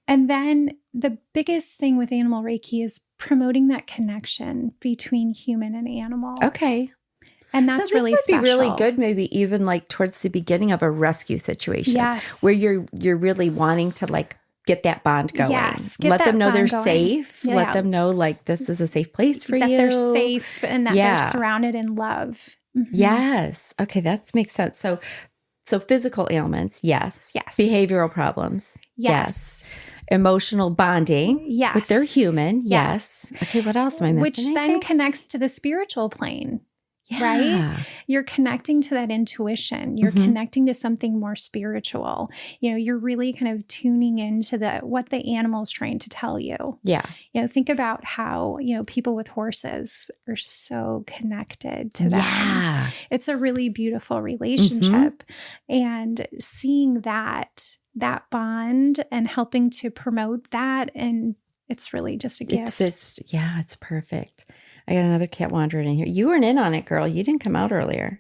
And then the biggest thing with animal Reiki is promoting that connection between human and animal. Okay. And that's really special. This would be really good, maybe even like towards the beginning of a rescue situation. Yes. Where you're really wanting to like get that bond going. Yes. Let them know they're safe. Yeah. Let them know like this is a safe place for you. That they're safe and that they're surrounded in love. Yes. Okay, that makes sense. So physical ailments, yes. Yes. Behavioral problems, yes. Emotional bonding, yes. With their human, yes. Okay, what else am I missing? Which then connects to the spiritual plane. Yeah. Right? You're connecting to that intuition. You're connecting to something more spiritual. You're really kind of tuning into what the animal's trying to tell you. Yeah. Think about how, people with horses are so connected to them. Yeah. It's a really beautiful relationship. And seeing that bond and helping to promote that, and it's really just a gift. It's perfect. I got another cat wandering in here. You weren't in on it, girl. You didn't come out earlier.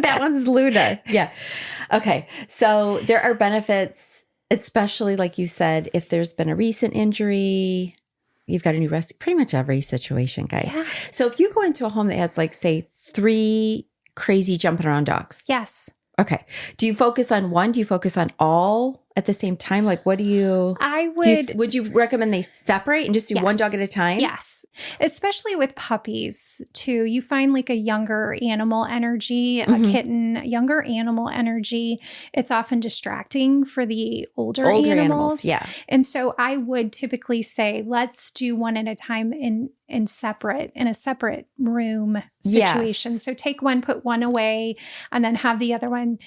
That one's Luna. Yeah. Okay. So there are benefits, especially like you said, if there's been a recent injury, you've got a new rescue, pretty much every situation, guys. Yeah. So if you go into a home that has like, say, 3 crazy jumping around dogs. Yes. Okay. Do you focus on one? Do you focus on all at the same time? Like, what do you... I would... Would you recommend they separate and just do one dog at a time? Yes. Especially with puppies, too. You find like a younger animal energy, a kitten, younger animal energy. It's often distracting for the older animals. Yeah. And so I would typically say, let's do one at a time in a separate room situation. Yes. So take one, put one away, and then have the other one,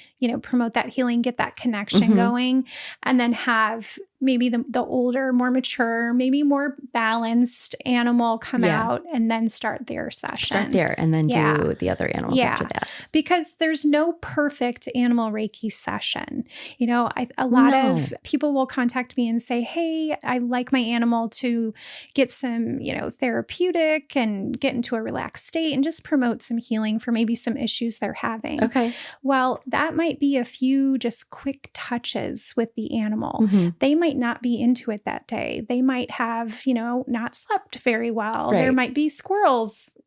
promote that healing, get that connection going, and then have maybe the older, more mature, maybe more balanced animal come out and then start their session. Start there and then do the other animals after that. Because there's no perfect animal Reiki session. A lot of people will contact me and say, hey, I like my animal to get some, therapeutic and get into a relaxed state and just promote some healing for maybe some issues they're having. Okay. Well, that might be a few just quick touches with the animal. They might not be into it that day. They might have, not slept very well. Right. There might be squirrels,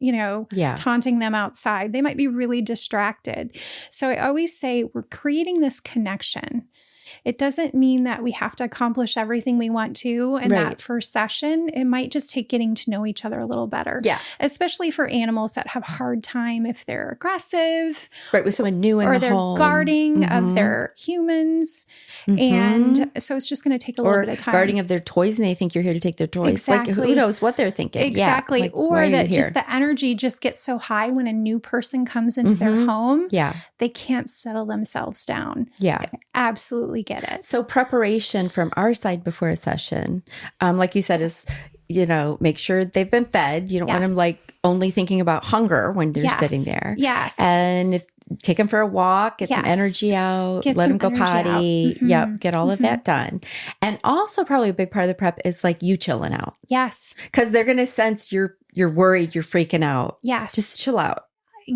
taunting them outside. They might be really distracted. So I always say we're creating this connection. It doesn't mean that we have to accomplish everything we want to in that first session. It might just take getting to know each other a little better. Yeah. Especially for animals that have a hard time if they're aggressive. Right, with someone new in the home. Or they're guarding of their humans. And so it's just going to take a little bit of time. Or guarding of their toys and they think you're here to take their toys. Exactly. Like, who knows what they're thinking. Exactly. Yeah. Like, or that just the energy just gets so high when a new person comes into their home. Yeah. They can't settle themselves down. Yeah. Absolutely get it. So preparation from our side before a session, like you said, is, make sure they've been fed. You don't want them like only thinking about hunger when they're sitting there. Yes. And take them for a walk, get some energy out, let them go potty. Yep. Get all of that done. And also probably a big part of the prep is like you chilling out. Yes. Because they're going to sense you're worried, you're freaking out. Yes. Just chill out.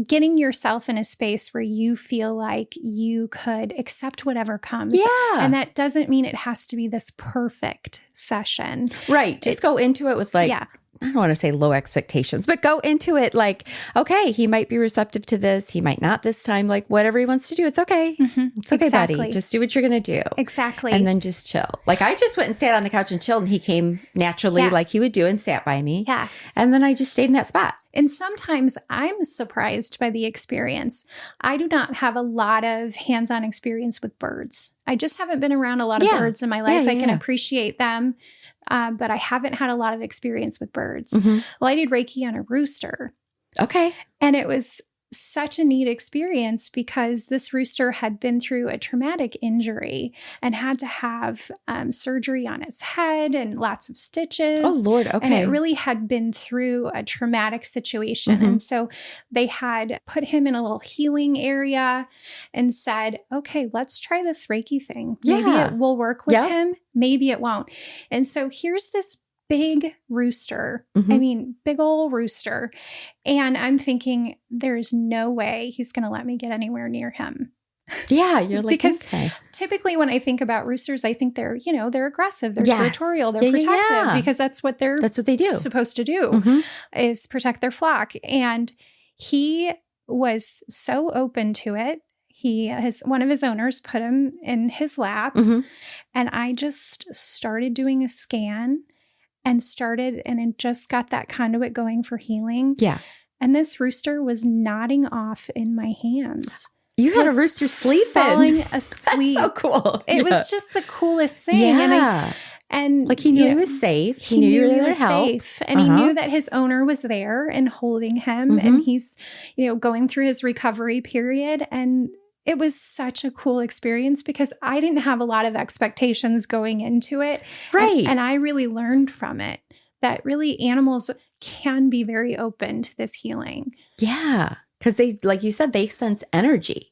Getting yourself in a space where you feel like you could accept whatever comes. Yeah. And that doesn't mean it has to be this perfect session. Right. Just go into it with like, I don't want to say low expectations, but go into it like, okay, he might be receptive to this. He might not this time. Like whatever he wants to do, it's okay. It's okay, buddy. Just do what you're going to do. Exactly. And then just chill. Like I just went and sat on the couch and chilled and he came naturally like he would do and sat by me. Yes. And then I just stayed in that spot. And sometimes I'm surprised by the experience. I do not have a lot of hands-on experience with birds. I just haven't been around a lot of birds in my life. I can appreciate them, but I haven't had a lot of experience with birds. Well, I did Reiki on a rooster. Okay. And it was such a neat experience because this rooster had been through a traumatic injury and had to have surgery on its head and lots of stitches. Oh, Lord. Okay. And it really had been through a traumatic situation. And so they had put him in a little healing area and said, okay, let's try this Reiki thing. Maybe it will work with him. Maybe it won't. And so here's this big rooster. I mean, big old rooster. And I'm thinking, there's no way he's going to let me get anywhere near him. Yeah, you're like, because typically when I think about roosters, I think they're, they're aggressive, they're territorial, they're protective because that's what they do. Supposed to do is protect their flock. And he was so open to it. One of his owners put him in his lap and I just started doing a scan and it just got that conduit going for healing. Yeah. And this rooster was nodding off in my hands. You had a rooster sleeping. Falling asleep. That's so cool. It was just the coolest thing. Yeah. And like he knew he was safe. He knew you were there to help. Safe. And he knew that his owner was there and holding him. And he's, going through his recovery period. And it was such a cool experience because I didn't have a lot of expectations going into it. Right. And I really learned from it that really animals can be very open to this healing. Yeah. Because they, like you said, they sense energy.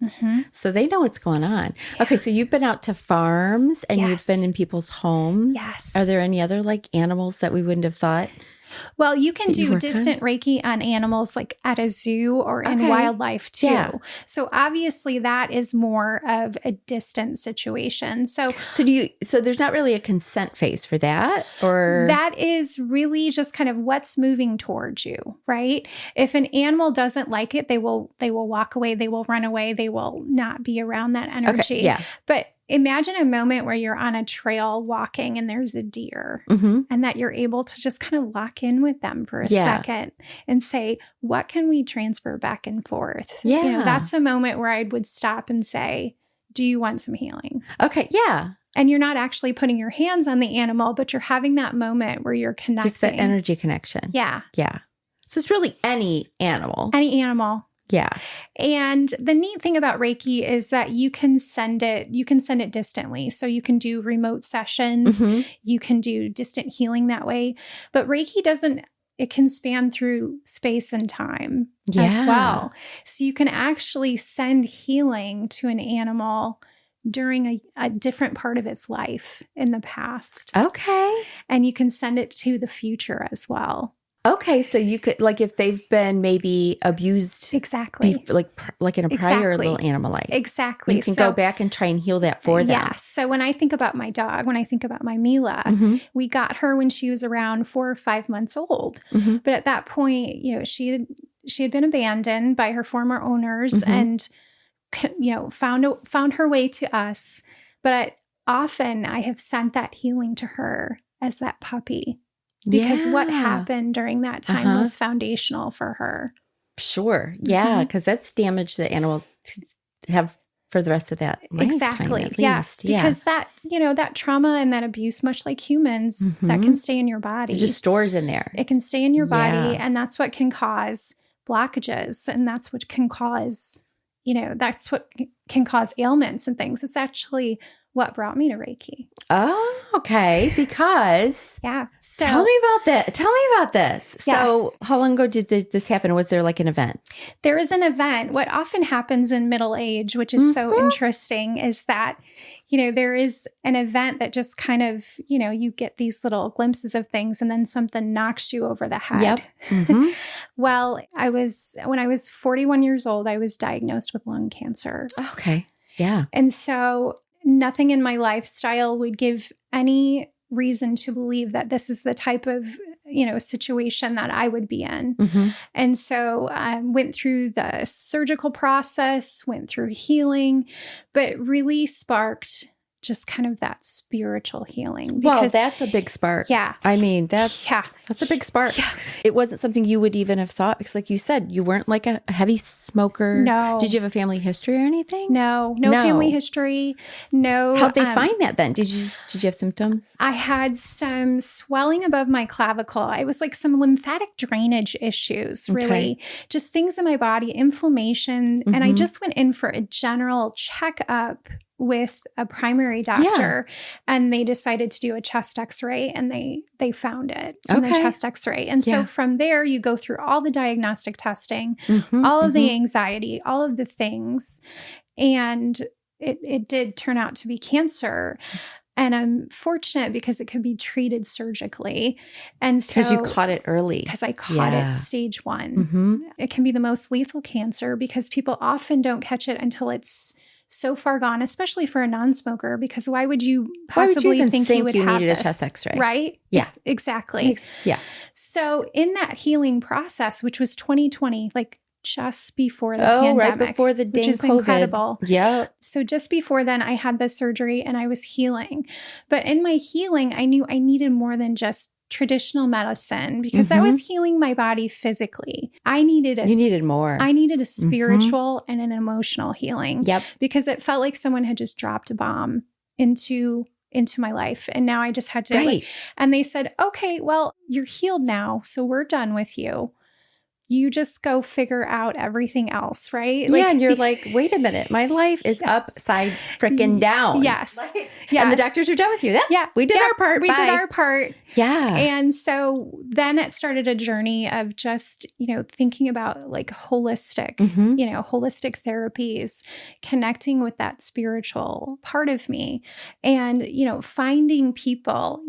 So they know what's going on. Yeah. Okay. So you've been out to farms and you've been in people's homes. Yes. Are there any other like animals that we wouldn't have thought Well, you can do distant Reiki on animals like at a zoo or in wildlife too. Yeah. So obviously that is more of a distant situation. So there's not really a consent phase for that, or that is really just kind of what's moving towards you, right? If an animal doesn't like it, they will walk away, they will run away, they will not be around that energy. Okay, yeah. But imagine a moment where you're on a trail walking and there's a deer and that you're able to just kind of lock in with them for a second and say, what can we transfer back and forth? Yeah. You know, that's a moment where I would stop and say, do you want some healing? Okay. Yeah. And you're not actually putting your hands on the animal, but you're having that moment where you're connecting. Just that energy connection. Yeah. Yeah. So it's really any animal. Any animal. Yeah. And the neat thing about Reiki is that you can send it distantly. So you can do remote sessions, you can do distant healing that way. But Reiki it can span through space and time as well. So you can actually send healing to an animal during a different part of its life in the past. Okay. And you can send it to the future as well. Okay, so you could, like, if they've been maybe abused, exactly, like in a prior little animal life, exactly, you can go back and try and heal that for them. Yes. So when I think about my dog, when I think about my Mila, we got her when she was around 4 or 5 months old. But at that point, you know, she had been abandoned by her former owners, and you know, found her way to us. But often I have sent that healing to her as that puppy. Because what happened during that time was foundational for her. Sure. Yeah. Because that's damage that animals have for the rest of that lifetime. Exactly. Yes. Because that, you know, that trauma and that abuse, much like humans, that can stay in your body. It just stores in there. It can stay in your body. And that's what can cause blockages. And that's what can cause, you know, that's what can cause ailments and things. It's actually what brought me to Reiki. Oh, okay. Because So tell me about that. Tell me about this. Yes. So how long ago did this happen? Was there like an event? There is an event. What often happens in middle age, which is so interesting, is that, you know, there is an event that just kind of, you know, you get these little glimpses of things and then something knocks you over the head. Yep. Well, when I was 41 years old, I was diagnosed with lung cancer. Okay. Yeah. And so nothing in my lifestyle would give any reason to believe that this is the type of, you know, situation that I would be in. And so I went through the surgical process, went through healing, but really sparked just kind of that spiritual healing. Well, that's a big spark. Yeah. I mean, that's a big spark. Yeah. It wasn't something you would even have thought, because like you said, you weren't like a heavy smoker. No. Did you have a family history or anything? No family history. No. How'd they find that then? Did you have symptoms? I had some swelling above my clavicle. It was like some lymphatic drainage issues, really. Just things in my body, inflammation. And I just went in for a general checkup with a primary doctor, and they decided to do a chest x-ray, and they found it in the chest x-ray. And so from there, you go through all the diagnostic testing, all of the anxiety, all of the things. And it did turn out to be cancer. And I'm fortunate because it could be treated surgically. And so, because you caught it early. Because I caught it stage 1. It can be the most lethal cancer because people often don't catch it until it's so far gone, especially for a non-smoker, because why would you possibly think you would have needed this, a chest x-ray? Right? Yeah. Exactly. Yeah. So in that healing process, which was 2020, like just before the pandemic. Right before the dang which is COVID. Incredible. Yeah. So just before then, I had the surgery and I was healing. But in my healing, I knew I needed more than just traditional medicine, because that was healing my body physically. You needed more. I needed a spiritual and an emotional healing. Yep. Because it felt like someone had just dropped a bomb into my life. And now I just had to, and they said, okay, well, you're healed now. So we're done with you. you just go figure out everything else, right? Yeah, and you're like, wait a minute, my life is upside freaking down. Yes. And the doctors are done with you. We did our part. We did our part. Yeah. And so then it started a journey of just, thinking about like holistic, holistic therapies, connecting with that spiritual part of me and, finding people,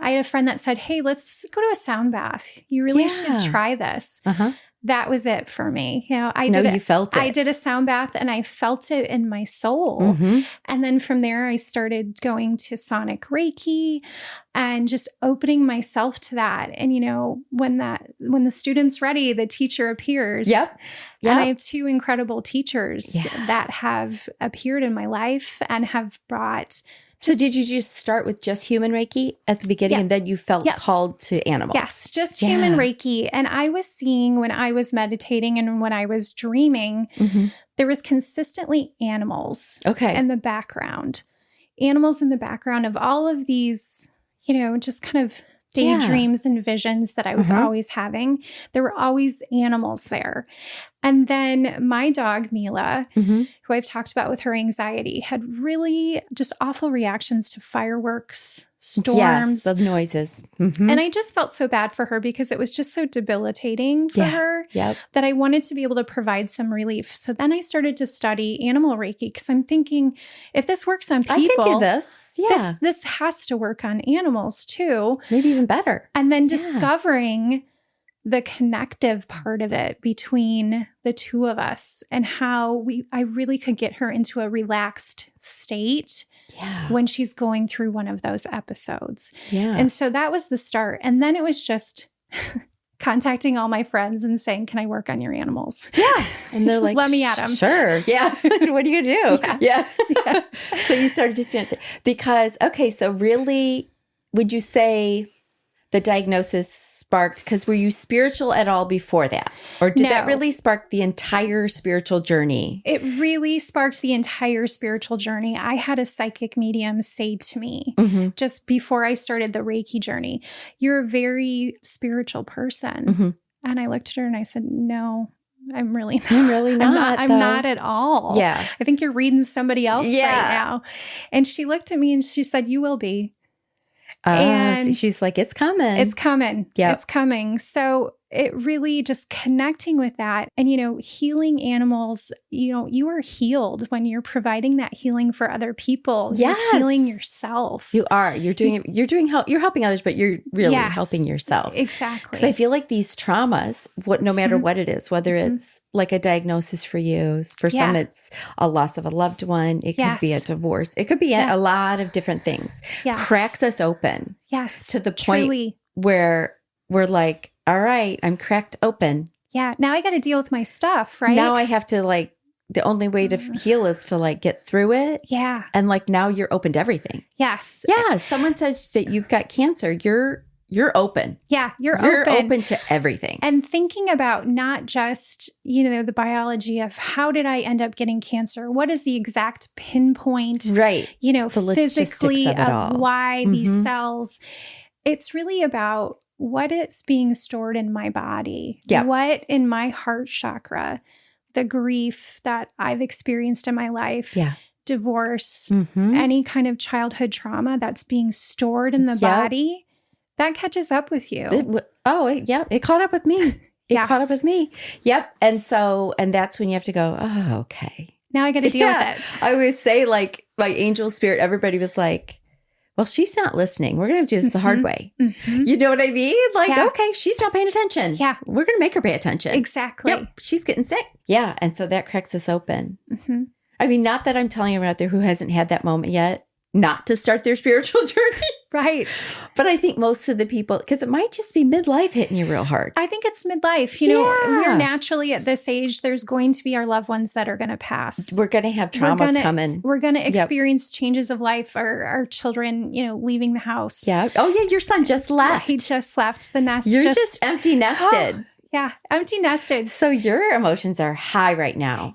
I had a friend that said, hey, let's go to a sound bath. You really should try this. That was it for me. You felt it. I did a sound bath and I felt it in my soul. And then from there, I started going to sonic Reiki and just opening myself to that. And, when the student's ready, the teacher appears. Yep. And I have two incredible teachers that have appeared in my life and have brought. So did you just start with just human Reiki at the beginning and then you felt called to animals? Yes, just human Reiki. And I was seeing when I was meditating and when I was dreaming, there was consistently animals in the background. Animals in the background of all of these, just kind of daydreams and visions that I was always having. There were always animals there. And then my dog, Mila, who I've talked about with her anxiety, had really just awful reactions to fireworks, storms. Yes, the noises. And I just felt so bad for her because it was just so debilitating for her that I wanted to be able to provide some relief. So then I started to study animal Reiki because I'm thinking, if this works on people, I can do this. Yeah. This has to work on animals too. Maybe even better. And then discovering the connective part of it between the two of us and how I really could get her into a relaxed state when she's going through one of those episodes. Yeah. And so that was the start. And then it was just contacting all my friends and saying, can I work on your animals? Yeah. And they're like, let me at them. Sure. Yeah. What are you going to do? Yeah. So you started just doing it because, so really, would you say the diagnosis sparked, because were you spiritual at all before that? Or did that really spark the entire spiritual journey? It really sparked the entire spiritual journey. I had a psychic medium say to me just before I started the Reiki journey, you're a very spiritual person. And I looked at her and I said, no, I'm really not. I'm really not. I'm not at all. Yeah. I think you're reading somebody else right now. And she looked at me and she said, you will be. And she's like, it's coming. It's coming. Yeah. It's coming. So it really just connecting with that and, healing animals, you are healed when you're providing that healing for other people. Yes. You're healing yourself. You are. You're helping others, but you're really helping yourself. Exactly. Because I feel like these traumas, no matter what it is, whether it's like a diagnosis for you, for some it's a loss of a loved one, it could be a divorce, it could be a lot of different things, cracks us open. Yes. To the point where we're like, all right, I'm cracked open. Yeah. Now I got to deal with my stuff, right? Now I have to the only way to heal is to get through it. Yeah. And now you're open to everything. Yes. Yeah. Someone says that you've got cancer. You're open. Yeah. You're open to everything. And thinking about not just, the biology of how did I end up getting cancer? What is the exact pinpoint, right? Physically of why these cells. It's really about what it's being stored in my body, what in my heart chakra, the grief that I've experienced in my life, divorce, any kind of childhood trauma that's being stored in the body, that catches up with you. It caught up with me. Caught up with me. Yep. And that's when you have to go, oh, okay. Now I got to deal with it. I always say my angel spirit, everybody was like, well, she's not listening. We're going to do this the hard way. You know what I mean? Okay, she's not paying attention. Yeah. We're going to make her pay attention. Exactly. Yep. She's getting sick. Yeah. And so that cracks us open. I mean, not that I'm telling anyone out there who hasn't had that moment yet not to start their spiritual journey. Right. But I think most of the people, because it might just be midlife hitting you real hard. I think it's midlife. We're naturally at this age, there's going to be our loved ones that are going to pass. We're going to have traumas coming. We're going to experience changes of life. Our children, leaving the house. Yeah. Oh, yeah. Your son just left. He just left the nest. You're just empty nested. Yeah. Empty nested. So your emotions are high right now.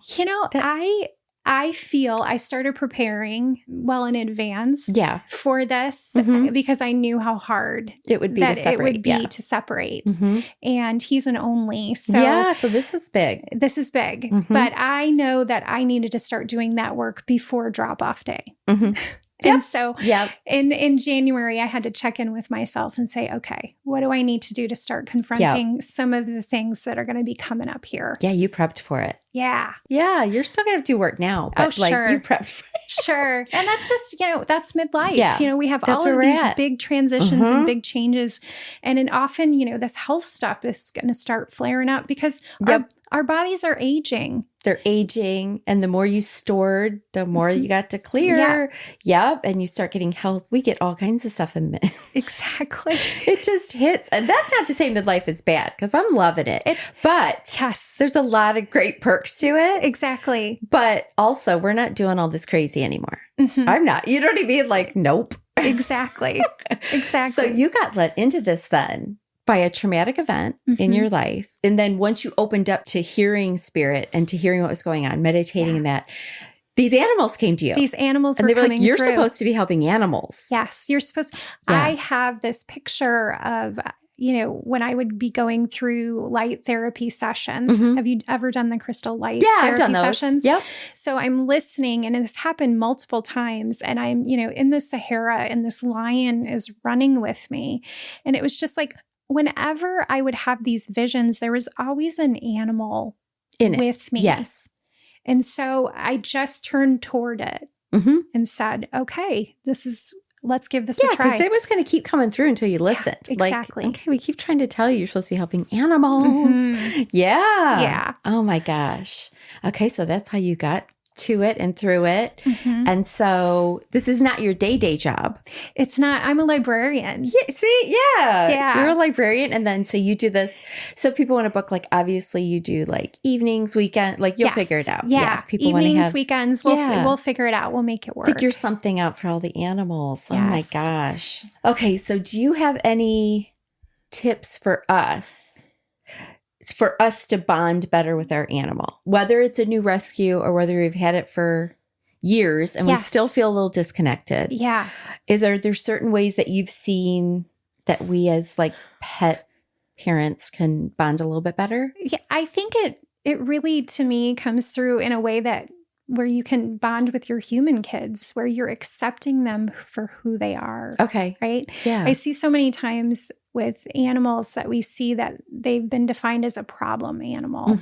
I feel I started preparing well in advance for this because I knew how hard it would be to separate. And he's an only. So so this was big. This is big. But I know that I needed to start doing that work before drop-off day. And so in January, I had to check in with myself and say, okay, what do I need to do to start confronting some of the things that are going to be coming up here? Yeah, you prepped for it. Yeah. Yeah, you're still going to have to do work now, but you prepped for it. Sure. And that's just, that's midlife. Yeah. We have all of these big transitions and big changes. And often, this health stuff is going to start flaring up because our bodies are aging. They're aging. And the more you stored, the more you got to clear. Yep. And you start getting health. We get all kinds of stuff in mid. Exactly. It just hits. And that's not to say midlife is bad because I'm loving it. But there's a lot of great perks to it. Exactly. But also, we're not doing all this crazy anymore. I'm not. You know what I mean? Like, nope. Exactly. Exactly. So you got let into this then by a traumatic event in your life. And then once you opened up to hearing spirit and to hearing what was going on, meditating and that, these animals came to you. These animals and were they were coming like, you're through. Supposed to be helping animals. Yes, you're supposed to. I have this picture of, when I would be going through light therapy sessions. Have you ever done the crystal light therapy I've done those. Sessions? Yep. So I'm listening, and it's happened multiple times. And I'm, in the Sahara, and this lion is running with me. And it was just like, whenever I would have these visions, there was always an animal with me. Yes. And so I just turned toward it and said, okay, let's give this a try. Yeah, because it was going to keep coming through until you listened. Exactly. Like, okay, we keep trying to tell you you're supposed to be helping animals. Yeah. Yeah. Oh my gosh. Okay, so that's how you got to it and through it. And so this is not your day job. It's not. I'm a librarian. Yeah, see? Yeah. You're a librarian. And then so you do this. So if people want to book, like, obviously you do like evenings, weekend, like you'll figure it out. Yeah. If people evenings, want to have, weekends, we'll figure it out. We'll make it work. Figure something out for all the animals. Yes. Oh my gosh. Okay. So do you have any tips for us to bond better with our animal, whether it's a new rescue or whether we've had it for years and we still feel a little disconnected? Yeah. Is there certain ways that you've seen that we as like pet parents can bond a little bit better? Yeah, I think it really, to me, comes through in a way that where you can bond with your human kids, where you're accepting them for who they are. Okay. Right? Yeah. I see so many times with animals that we see that they've been defined as a problem animal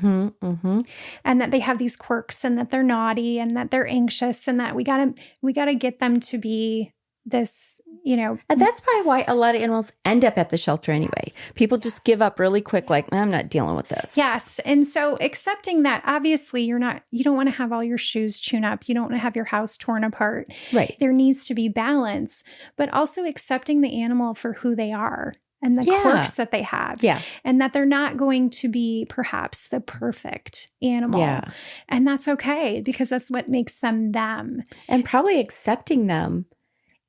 and that they have these quirks and that they're naughty and that they're anxious and that we gotta get them to be this, And that's probably why a lot of animals end up at the shelter anyway. People just give up really quick, like, I'm not dealing with this. Yes. And so accepting that, obviously you don't want to have all your shoes chewed up. You don't want to have your house torn apart. Right. There needs to be balance, but also accepting the animal for who they are and the quirks that they have. Yeah. And that they're not going to be perhaps the perfect animal. Yeah. And that's okay because that's what makes them them. And probably accepting them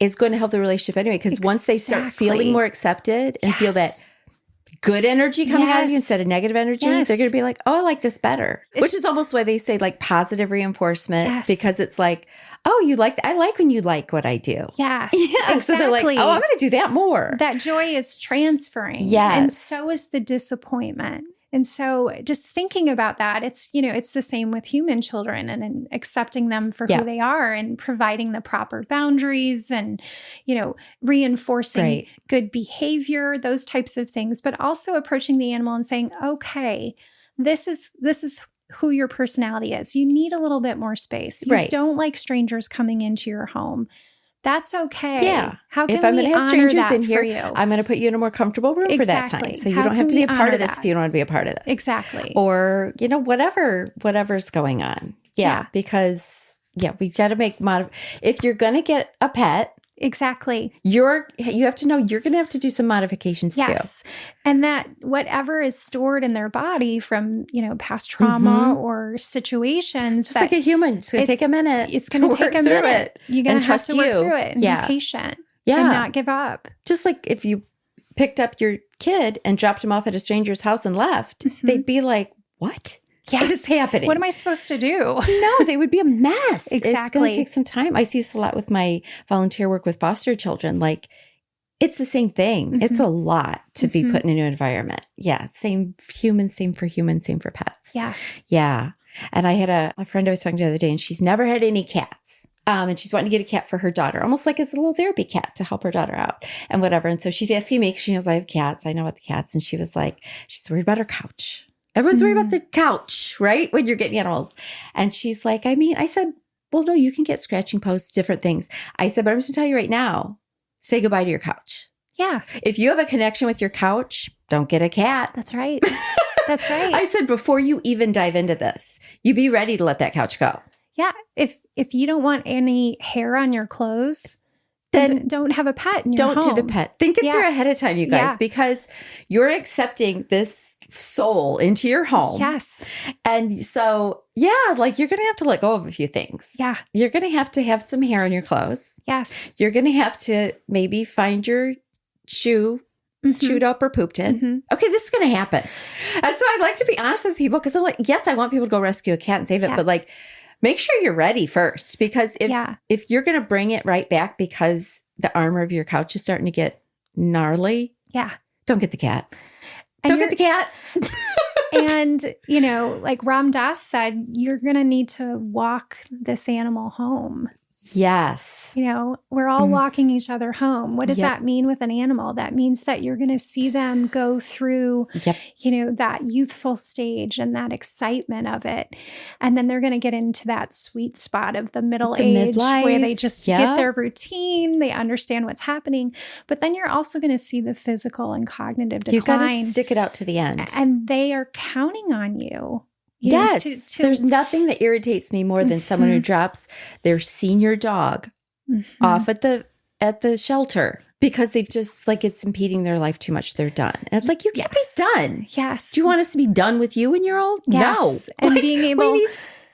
is going to help the relationship anyway, because once they start feeling more accepted and feel that good energy coming out of you instead of negative energy, they're going to be like, oh, I like this better. Which is almost why they say like positive reinforcement, because it's like, oh, I like when you like what I do. Yes. Yeah. Exactly. So they're like, oh, I'm going to do that more. That joy is transferring. Yes. And so is the disappointment. And so just thinking about that, it's the same with human children and accepting them for who they are and providing the proper boundaries and, reinforcing good behavior, those types of things, but also approaching the animal and saying, okay, this is who your personality is. You need a little bit more space. You don't like strangers coming into your home. That's okay. Yeah. How can if I'm going to have strangers in here, you? I'm going to put you in a more comfortable room for that time. So you don't have to be a part of this if you don't want to be a part of this. Exactly. Or, whatever's going on. Yeah. Because, we got to make if you're going to get a pet. Exactly. You have to know you're going to have to do some modifications too. Yes. And that whatever is stored in their body from, past trauma or situations. Just like a human. It's going to take a minute. It's going to take a minute. You're going to have to work through it and be patient and not give up. Just like if you picked up your kid and dropped him off at a stranger's house and left, they'd be like, what? Yes. It's happening. What am I supposed to do? No, they would be a mess. Exactly. It's going to take some time. I see this a lot with my volunteer work with foster children. Like, it's the same thing. Mm-hmm. It's a lot to be put in a new environment. Yeah. Same humans, same for humans, same for pets. Yes. Yeah. And I had a friend I was talking to the other day, and she's never had any cats. And she's wanting to get a cat for her daughter, almost like it's a little therapy cat to help her daughter out and whatever. And so she's asking me, because she knows I have cats. I know about the cats. And she was like, she's worried about her couch. Everyone's worried about the couch, right? When you're getting animals. And she's like, I said, well, no, you can get scratching posts, different things. I said, but I'm just going to tell you right now, say goodbye to your couch. Yeah. If you have a connection with your couch, don't get a cat. That's right. That's right. I said, before you even dive into this, you be ready to let that couch go. Yeah. If you don't want any hair on your clothes, then don't have a pet in your home. Don't do the pet. Think it through ahead of time, you guys, because you're accepting this soul into your home. Yes. And so, like, you're going to have to let go of a few things. Yeah. You're going to have some hair on your clothes. Yes. You're going to have to maybe find your shoe chewed up or pooped in. Mm-hmm. Okay, this is going to happen. And so I like to be honest with people, because I'm like, yes, I want people to go rescue a cat and save it, but like, make sure you're ready first, because if you're going to bring it right back because the armor of your couch is starting to get gnarly, don't get the cat. Don't get the cat. And, like Ram Dass said, you're going to need to walk this animal home. Yes. We're all walking each other home. What does that mean with an animal? That means that you're going to see them go through, that youthful stage and that excitement of it. And then they're going to get into that sweet spot of the middle age midlife, where they just get their routine. They understand what's happening. But then you're also going to see the physical and cognitive decline. You've got to stick it out to the end. And they are counting on you. Yes. There's nothing that irritates me more than someone who drops their senior dog off at the shelter because they've just, like, it's impeding their life too much. They're done. And it's like, you can't be done. Yes. Do you want us to be done with you when you're old? Yes. No. And being able...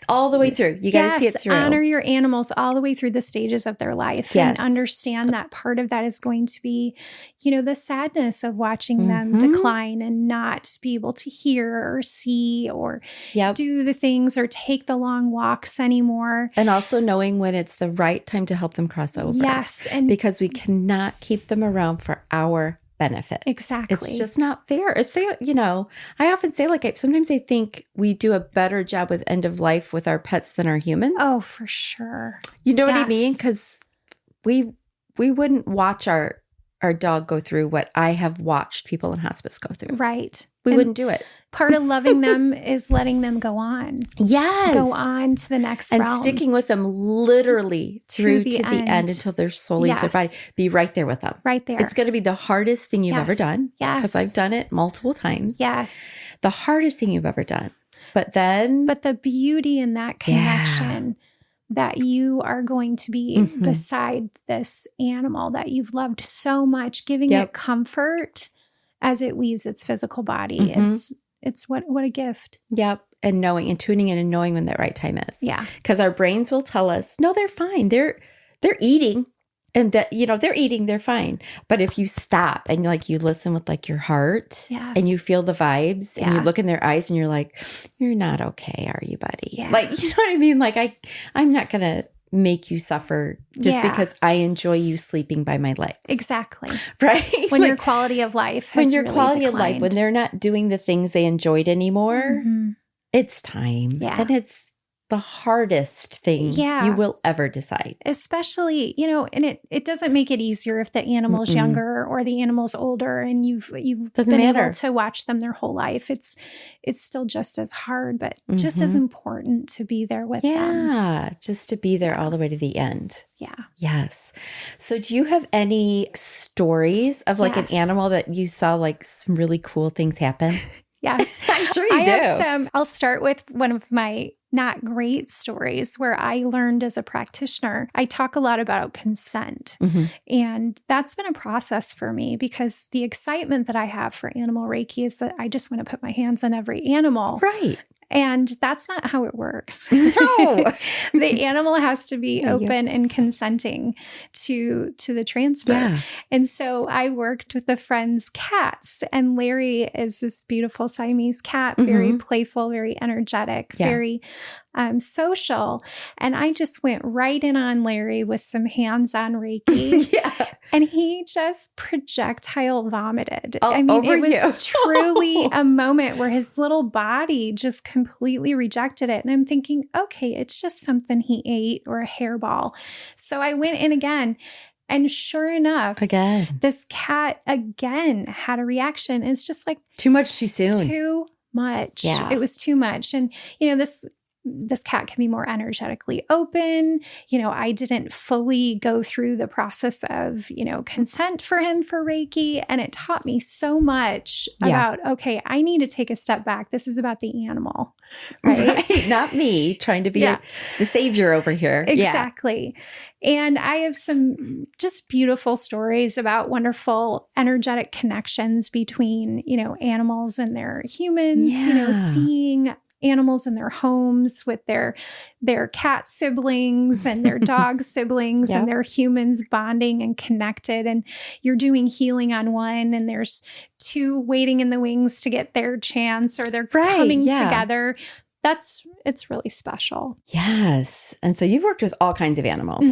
all the way through. You got to see it through. Honor your animals all the way through the stages of their life and understand that part of that is going to be, the sadness of watching them decline and not be able to hear or see or do the things or take the long walks anymore. And also knowing when it's the right time to help them cross over. Yes. And because we cannot keep them around for our benefit. Exactly. It's just not fair. It's, I often say, like, sometimes I think we do a better job with end of life with our pets than our humans. Oh, for sure. You know what I mean? Because we wouldn't watch our dog go through what I have watched people in hospice go through. Right. We wouldn't do it. Part of loving them is letting them go on. Yes. Go on to the next realm. And sticking with them literally through to the end until their soul leaves their body. Be right there with them. Right there. It's going to be the hardest thing you've ever done. Yes. Because I've done it multiple times. Yes. The hardest thing you've ever done. But the beauty in that connection that you are going to be beside this animal that you've loved so much, giving it comfort as it leaves its physical body. It's what a gift. Yep. And knowing and tuning in and knowing when that right time is. Yeah. Because our brains will tell us, no, they're fine. They're eating. And that, they're eating, they're fine. But if you stop and you listen with like your heart and you feel the vibes and you look in their eyes and you're like, you're not okay, are you, buddy? Yeah. Like, you know what I mean? Like I'm not going to make you suffer just because I enjoy you sleeping by my legs. Exactly. Right? When your quality of life has really declined. Of life, when they're not doing the things they enjoyed anymore, it's time. Yeah. And it's the hardest thing you will ever decide. Especially, and it doesn't make it easier if the animal's younger or the animal's older and you've been able to watch them their whole life. It's still just as hard, but just as important to be there with them. Yeah, just to be there all the way to the end. Yeah. Yes. So do you have any stories of like an animal that you saw like some really cool things happen? Yes. I'm sure you do. Have some. I'll start with one of my not great stories where I learned as a practitioner. I talk a lot about consent. And that's been a process for me because the excitement that I have for animal Reiki is that I just want to put my hands on every animal. Right. And that's not how it works. No. The animal has to be open and consenting to the transfer. Yeah. And so I worked with a friend's cats, and Larry is this beautiful Siamese cat, very playful, very energetic, very social. And I just went right in on Larry with some hands-on Reiki. And he just projectile vomited. I mean, it was truly a moment where his little body just completely rejected it. And I'm thinking, okay, it's just something he ate or a hairball. So I went in again. And sure enough, this cat again had a reaction. And it's just like too much too soon. Too much. Yeah. It was too much. And, this cat can be more energetically open. I didn't fully go through the process of, consent for him for Reiki. And it taught me so much about, okay, I need to take a step back. This is about the animal, right? Not me trying to be the savior over here. Exactly. And I have some just beautiful stories about wonderful energetic connections between, animals and their humans, seeing animals in their homes with their cat siblings and their dog siblings and their humans bonding and connected. And you're doing healing on one, and there's two waiting in the wings to get their chance, or they're coming together. It's really special. Yes. And so you've worked with all kinds of animals.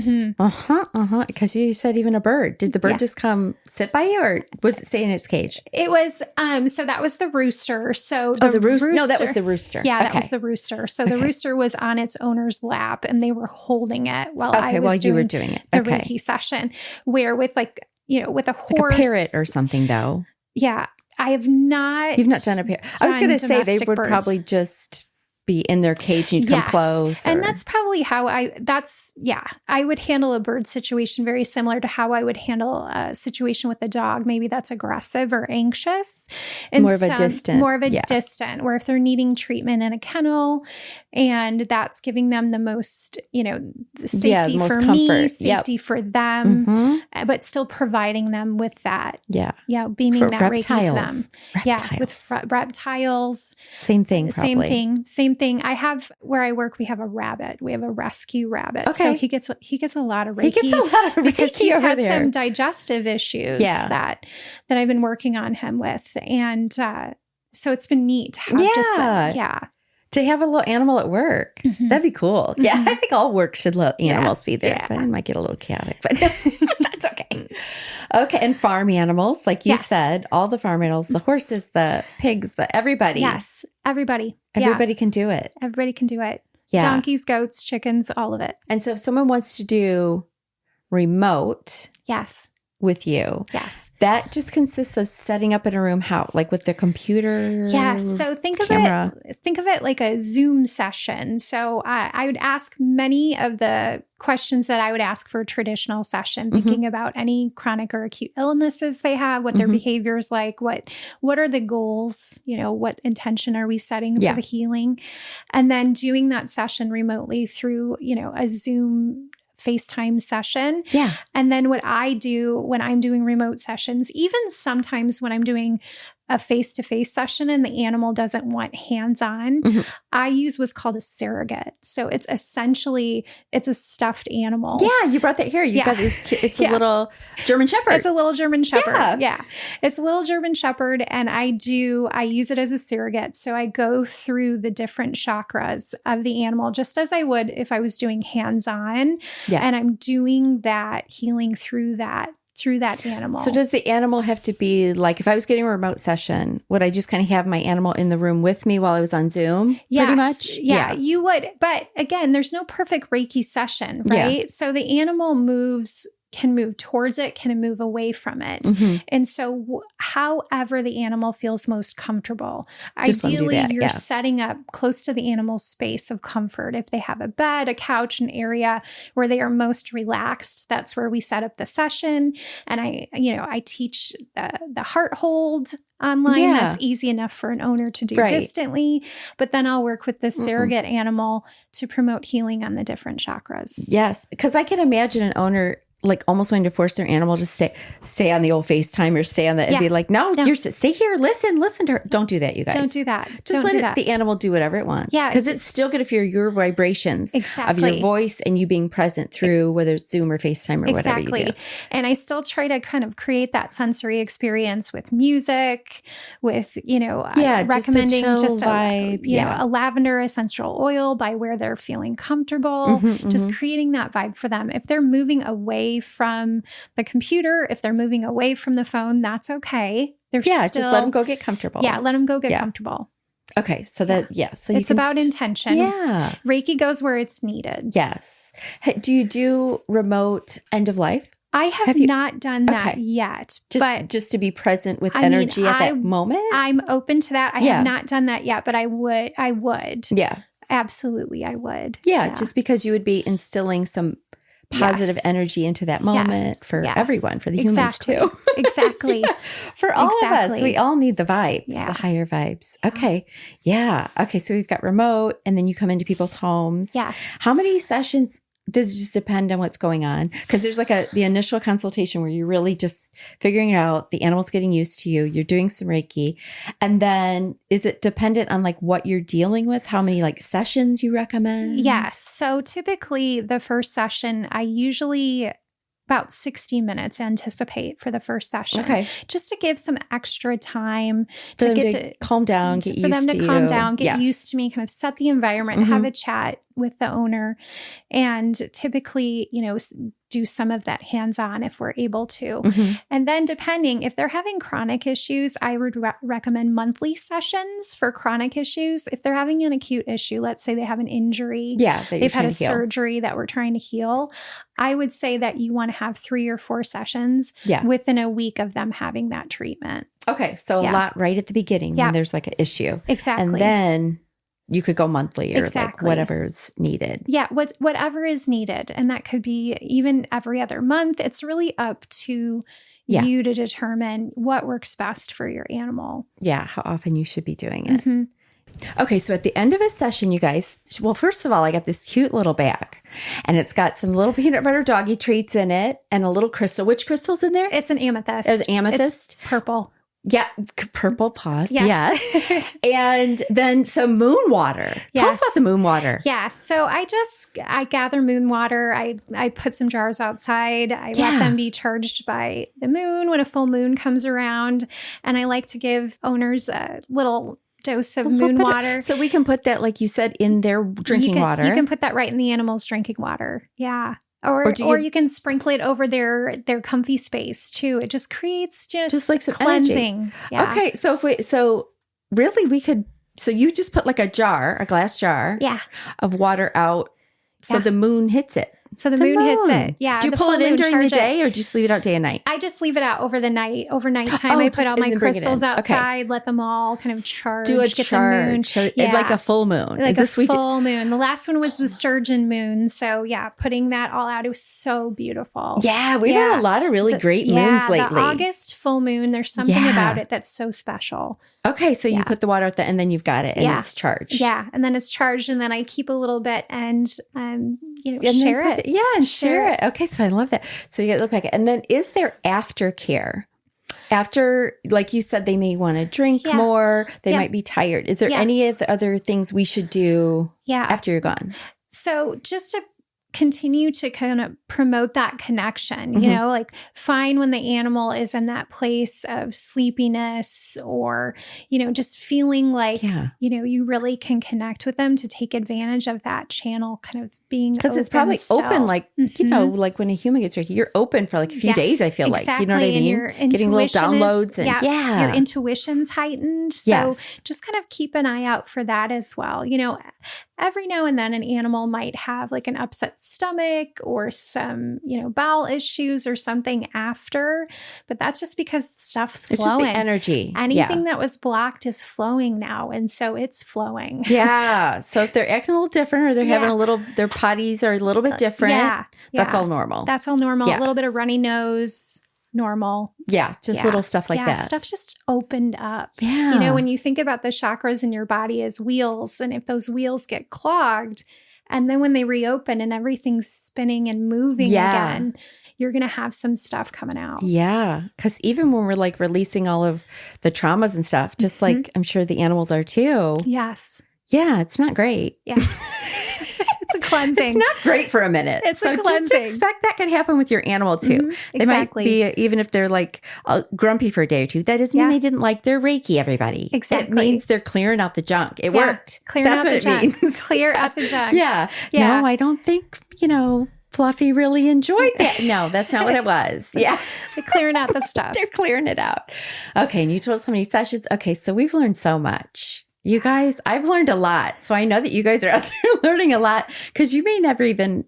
Because you said even a bird. Did the bird just come sit by you, or was it stay in its cage? It was, so that was the rooster. So the rooster. No, that was the rooster. Yeah, that was the rooster. So the rooster was on its owner's lap, and they were holding it while I was you were doing it. The Reiki session, where with with a horse. Like a parrot or something though. Yeah. I have not. You've not done a parrot. I was going to say they would probably just be in their cage and you'd come close. And that's probably how I would handle a bird situation very similar to how I would handle a situation with a dog. Maybe that's aggressive or anxious. And more of a distant, where if they're needing treatment in a kennel, and that's giving them the most, safety for comfort. Me, safety for them, but still providing them with that. Beaming that Reiki to them. With reptiles. Same thing, probably. Same thing. I have, where I work, we have a rabbit. We have a rescue rabbit. Okay. So he gets a lot of Reiki. He gets a lot of Reiki because he's had there. some digestive issues that I've been working on him with. And so it's been neat to have to have a little animal at work. That'd be cool. Yeah, I think all work should let animals be there. But it might get a little chaotic, but that's okay. Okay, and farm animals, like you said, all the farm animals, the horses, the pigs, everybody. Yes, everybody. Everybody can do it. Everybody can do it. Yeah. Donkeys, goats, chickens, all of it. And so if someone wants to do remote with you, that just consists of setting up in a room, how? Like with the computer? Yes. So think of it like a Zoom session. So I would ask many of the questions that I would ask for a traditional session, thinking about any chronic or acute illnesses they have, what their behavior is like, what are the goals, what intention are we setting for the healing, and then doing that session remotely through, a Zoom FaceTime session. Yeah. And then what I do when I'm doing remote sessions, even sometimes when I'm doing a face-to-face session and the animal doesn't want hands-on, I use what's called a surrogate. So it's essentially, it's a stuffed animal. Yeah, you brought that here. You got this, it's a little German Shepherd. It's a little German Shepherd. Yeah. It's a little German Shepherd, and I use it as a surrogate. So I go through the different chakras of the animal, just as I would if I was doing hands-on. Yeah. And I'm doing that healing through that animal. So does the animal have to be like, if I was getting a remote session, would I just kind of have my animal in the room with me while I was on Zoom? Yes. Pretty much? Yeah, you would. But again, there's no perfect Reiki session, right? Yeah. So the animal can move towards it, can move away from it. And so however the animal feels most comfortable. Just ideally, you're setting up close to the animal's space of comfort. If they have a bed, a couch, an area where they are most relaxed, that's where we set up the session. And I teach the heart hold online. Yeah. That's easy enough for an owner to do distantly. But then I'll work with the surrogate animal to promote healing on the different chakras. Yes, because I can imagine an owner like almost wanting to force their animal to stay on the old FaceTime or stay on the, and be like, no, you're stay here. Listen to her. Don't do that, you guys. Don't do that. Just let the animal do whatever it wants. Yeah. Because it's still going to feel your vibrations of your voice and you being present through whether it's Zoom or FaceTime or whatever you do. And I still try to kind of create that sensory experience with music, with, recommending just a vibe. A lavender essential oil by where they're feeling comfortable, just creating that vibe for them. If they're moving away from the computer, if they're moving away from the phone, that's okay. Just let them go get comfortable. Yeah, let them go get comfortable. Okay, so so it's about intention. Yeah. Reiki goes where it's needed. Yes. Do you do remote end of life? I have not done that yet. Just to be present with energy at that moment? I'm open to that. I have not done that yet, but I would. Yeah. Absolutely, I would. Yeah, just because you would be instilling some positive energy into that moment for everyone, for the humans too. Exactly. For all of us. We all need the vibes, the higher vibes. Okay. Yeah. Okay. So we've got remote and then you come into people's homes. Yes. How many sessions? Does it just depend on what's going on? Because there's like the initial consultation where you're really just figuring it out. The animal's getting used to you. You're doing some Reiki. And then is it dependent on like what you're dealing with? How many like sessions you recommend? Yes. So typically the first session, I usually about 60 minutes anticipate for the first session. Okay. Just to give some extra time to calm down, get used to you. For them to calm down, get used to me, kind of set the environment, have a chat with the owner, and typically, do some of that hands-on if we're able to. And then depending, if they're having chronic issues, I would recommend monthly sessions for chronic issues. If they're having an acute issue, let's say they have an injury, they've had a surgery that we're trying to heal, I would say that you want to have 3 or 4 sessions within a week of them having that treatment. Okay. So a lot right at the beginning when there's like an issue. Exactly. And then you could go monthly or like whatever's needed. Yeah, whatever is needed. And that could be even every other month. It's really up to you to determine what works best for your animal. Yeah, how often you should be doing it. Okay, so at the end of a session, you guys, well, first of all, I got this cute little bag and it's got some little peanut butter doggy treats in it and a little crystal. Which crystal's in there? It's an amethyst. It's amethyst? It's purple. Yeah, Purple Paws. Yes. And then some moon water. Tell us about the moon water. Yeah. So I gather moon water. I put some jars outside. I let them be charged by the moon when a full moon comes around. And I like to give owners a little dose of moon water. So we can put that, like you said, in their drinking water. You can put that right in the animal's drinking water. Yeah. Or you can sprinkle it over their comfy space too. It just creates just like some cleansing. Yeah. Okay, so really we could. So you just put like a glass jar, of water out, so the moon hits it. So the moon hits it. Yeah. Do you pull it in during the day or just leave it out day and night? I just leave it out overnight time. I put all my crystals outside, let them all kind of charge. Do a charge. So like a full moon. Like a full moon. The last one was the sturgeon moon. So putting that all out, it was so beautiful. Yeah. We've had a lot of really great moons lately. The August full moon, there's something about it that's so special. Okay. So you put the water out there and then you've got it and it's charged. Yeah. And then it's charged and then I keep a little bit and share it. And share it. Okay, so I love that. So you get the packet. And then is there aftercare? After, like you said, they may want to drink more. They might be tired. Is there any of the other things we should do after you're gone? So just to continue to kind of promote that connection, like find when the animal is in that place of sleepiness or, just feeling like, you really can connect with them to take advantage of that channel kind of being because it's probably open, like, like when a human gets Reiki, you're open for like a few days, I feel like, you know what I mean? Getting little downloads and your intuition's heightened. So just kind of keep an eye out for that as well. Every now and then an animal might have like an upset stomach or some, bowel issues or something after, but that's just because stuff's flowing. It's just the energy. Anything that was blocked is flowing now. And so it's flowing. Yeah. So if they're acting a little different or they're having their potties are a little bit different, that's all normal. That's all normal. A little bit of runny nose, normal. Yeah. Just little stuff like that. Stuff's just opened up. Yeah. When you think about the chakras in your body as wheels, and if those wheels get clogged, and then when they reopen and everything's spinning and moving again, you're going to have some stuff coming out. Yeah. Because even when we're like releasing all of the traumas and stuff, just like I'm sure the animals are too. Yes. Yeah. It's not great. Yeah. It's a cleansing. It's not great for a minute. It's a cleansing. Just expect that could happen with your animal too. They Exactly. might be, even if they're like grumpy for a day or two, that doesn't mean they didn't like their Reiki, everybody. Exactly. It means they're clearing out the junk. It worked. That's what it means. Clear out the junk. Yeah. No, I don't think, Fluffy really enjoyed that. No, that's not what it was. Yeah. They're clearing out the stuff. They're clearing it out. Okay. And you told us how many sessions. Okay. So we've learned so much. You guys, I've learned a lot. So I know that you guys are out there learning a lot because you may never even,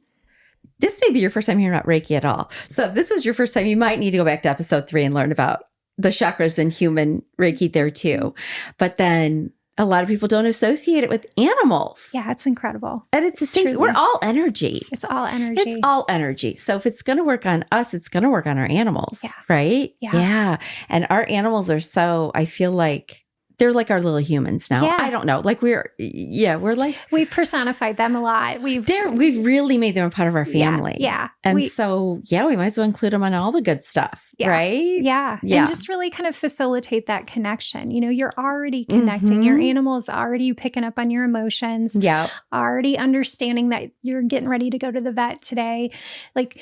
this may be your first time hearing about Reiki at all. So if this was your first time, you might need to go back to episode 3 and learn about the chakras and human Reiki there too. But then a lot of people don't associate it with animals. Yeah, it's incredible. And it's the same. Truly. We're all energy. It's all energy. It's all energy. So if it's going to work on us, it's going to work on our animals. Yeah. Right? Yeah. And our animals are so, I feel like, they're like our little humans now. Yeah. I don't know. Like we're like. We've personified them a lot. We've really made them a part of our family. Yeah. And we might as well include them on all the good stuff. Yeah. Right? Yeah. And just really kind of facilitate that connection. You're already connecting. Your animal is already picking up on your emotions. Yeah. Already understanding that you're getting ready to go to the vet today. Like,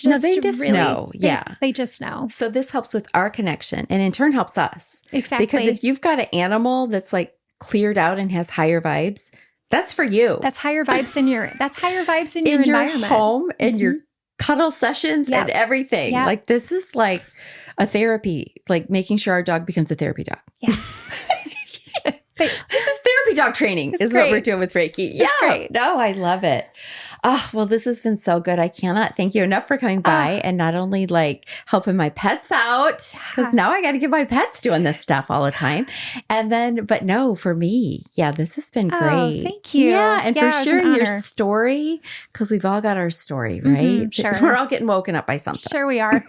they just really know. They just know. So this helps with our connection and in turn helps us. Exactly. Because if you've got an animal that's like cleared out and has higher vibes, that's for you. That's higher vibes in your environment. Your home, in your cuddle sessions and everything. Yep. Like this is like a therapy, like making sure our dog becomes a therapy dog. Yeah. This is therapy dog training is what we're doing with Reiki. Yeah. Great. No, I love it. Oh, well, this has been so good. I cannot thank you enough for coming by and not only like helping my pets out, because now I got to get my pets doing this stuff all the time. And then, but no, for me, this has been great. Thank you. Yeah. And for sharing your story, because we've all got our story, right? Sure. We're all getting woken up by something. Sure we are.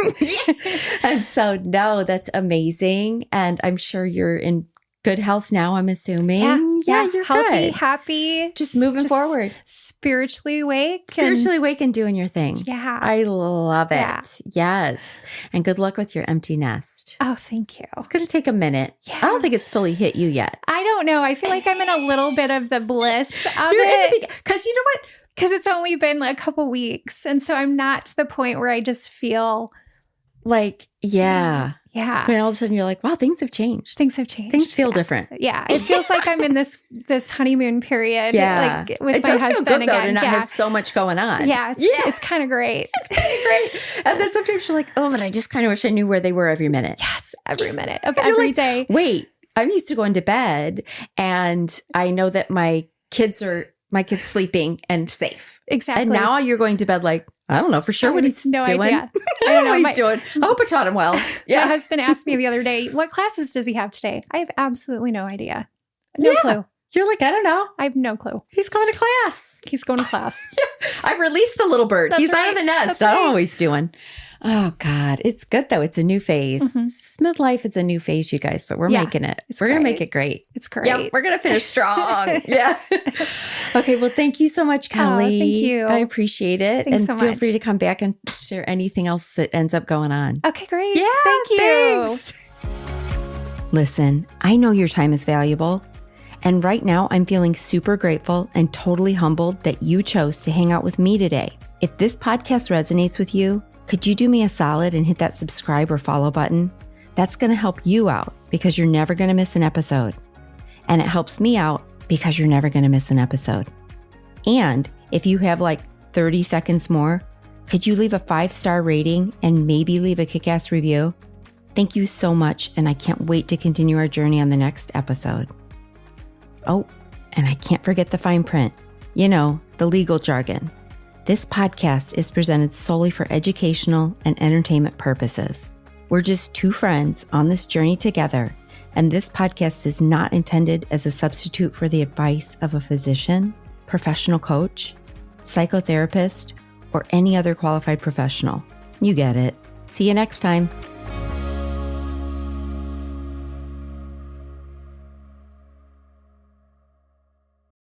And so, no, that's amazing. And I'm sure you're in good health now, I'm assuming. Yeah, you're healthy, good. Happy. Just moving forward. Spiritually awake. And doing your thing. Yeah. I love it. Yeah. Yes. And good luck with your empty nest. Oh, thank you. It's going to take a minute. Yeah. I don't think it's fully hit you yet. I don't know. I feel like I'm in a little bit of the bliss of it. Because you know what? Because it's only been a couple weeks. And so I'm not to the point where I just feel like, Yeah. And all of a sudden you're like, wow, things have changed. Things have changed. Things feel different. Yeah. It feels like I'm in this honeymoon period. Like with my husband feel good, again. Though, to not have so much going on. Yeah. It's kind of great. It's kind of great. And then sometimes you're like, oh, but I just kind of wish I knew where they were every minute. Yes. Every minute of every day. Wait, I'm used to going to bed and I know that my kid's sleeping and safe. Exactly. And now you're going to bed like, I don't know for sure what he's doing. Idea. I don't know what he's doing. I hope I taught him well. Yeah. My husband asked me the other day, what classes does he have today? I have absolutely no idea. No clue. You're like, I don't know. I have no clue. He's going to class. I've released the little bird. He's out of the nest. I don't know what he's doing. Oh, God. It's good, though. It's a new phase. Smith life is a new phase, you guys, but we're making it. We're going to make it great. It's great. Yep, we're going to finish strong. Yeah. Okay. Well, thank you so much, Kelly. Thank you. I appreciate it. Thanks so feel much. free to come back and share anything else that ends up going on. Okay, great. Yeah. Thank you. Thanks. Listen, I know your time is valuable. And right now, I'm feeling super grateful and totally humbled that you chose to hang out with me today. If this podcast resonates with you, could you do me a solid and hit that subscribe or follow button? That's going to help you out because you're never going to miss an episode. And it helps me out because you're never going to miss an episode. And if you have like 30 seconds more, could you leave a 5-star rating and maybe leave a kick-ass review? Thank you so much, and I can't wait to continue our journey on the next episode. Oh, and I can't forget the fine print. You know, the legal jargon. This podcast is presented solely for educational and entertainment purposes. We're just two friends on this journey together, and this podcast is not intended as a substitute for the advice of a physician, professional coach, psychotherapist, or any other qualified professional. You get it. See you next time.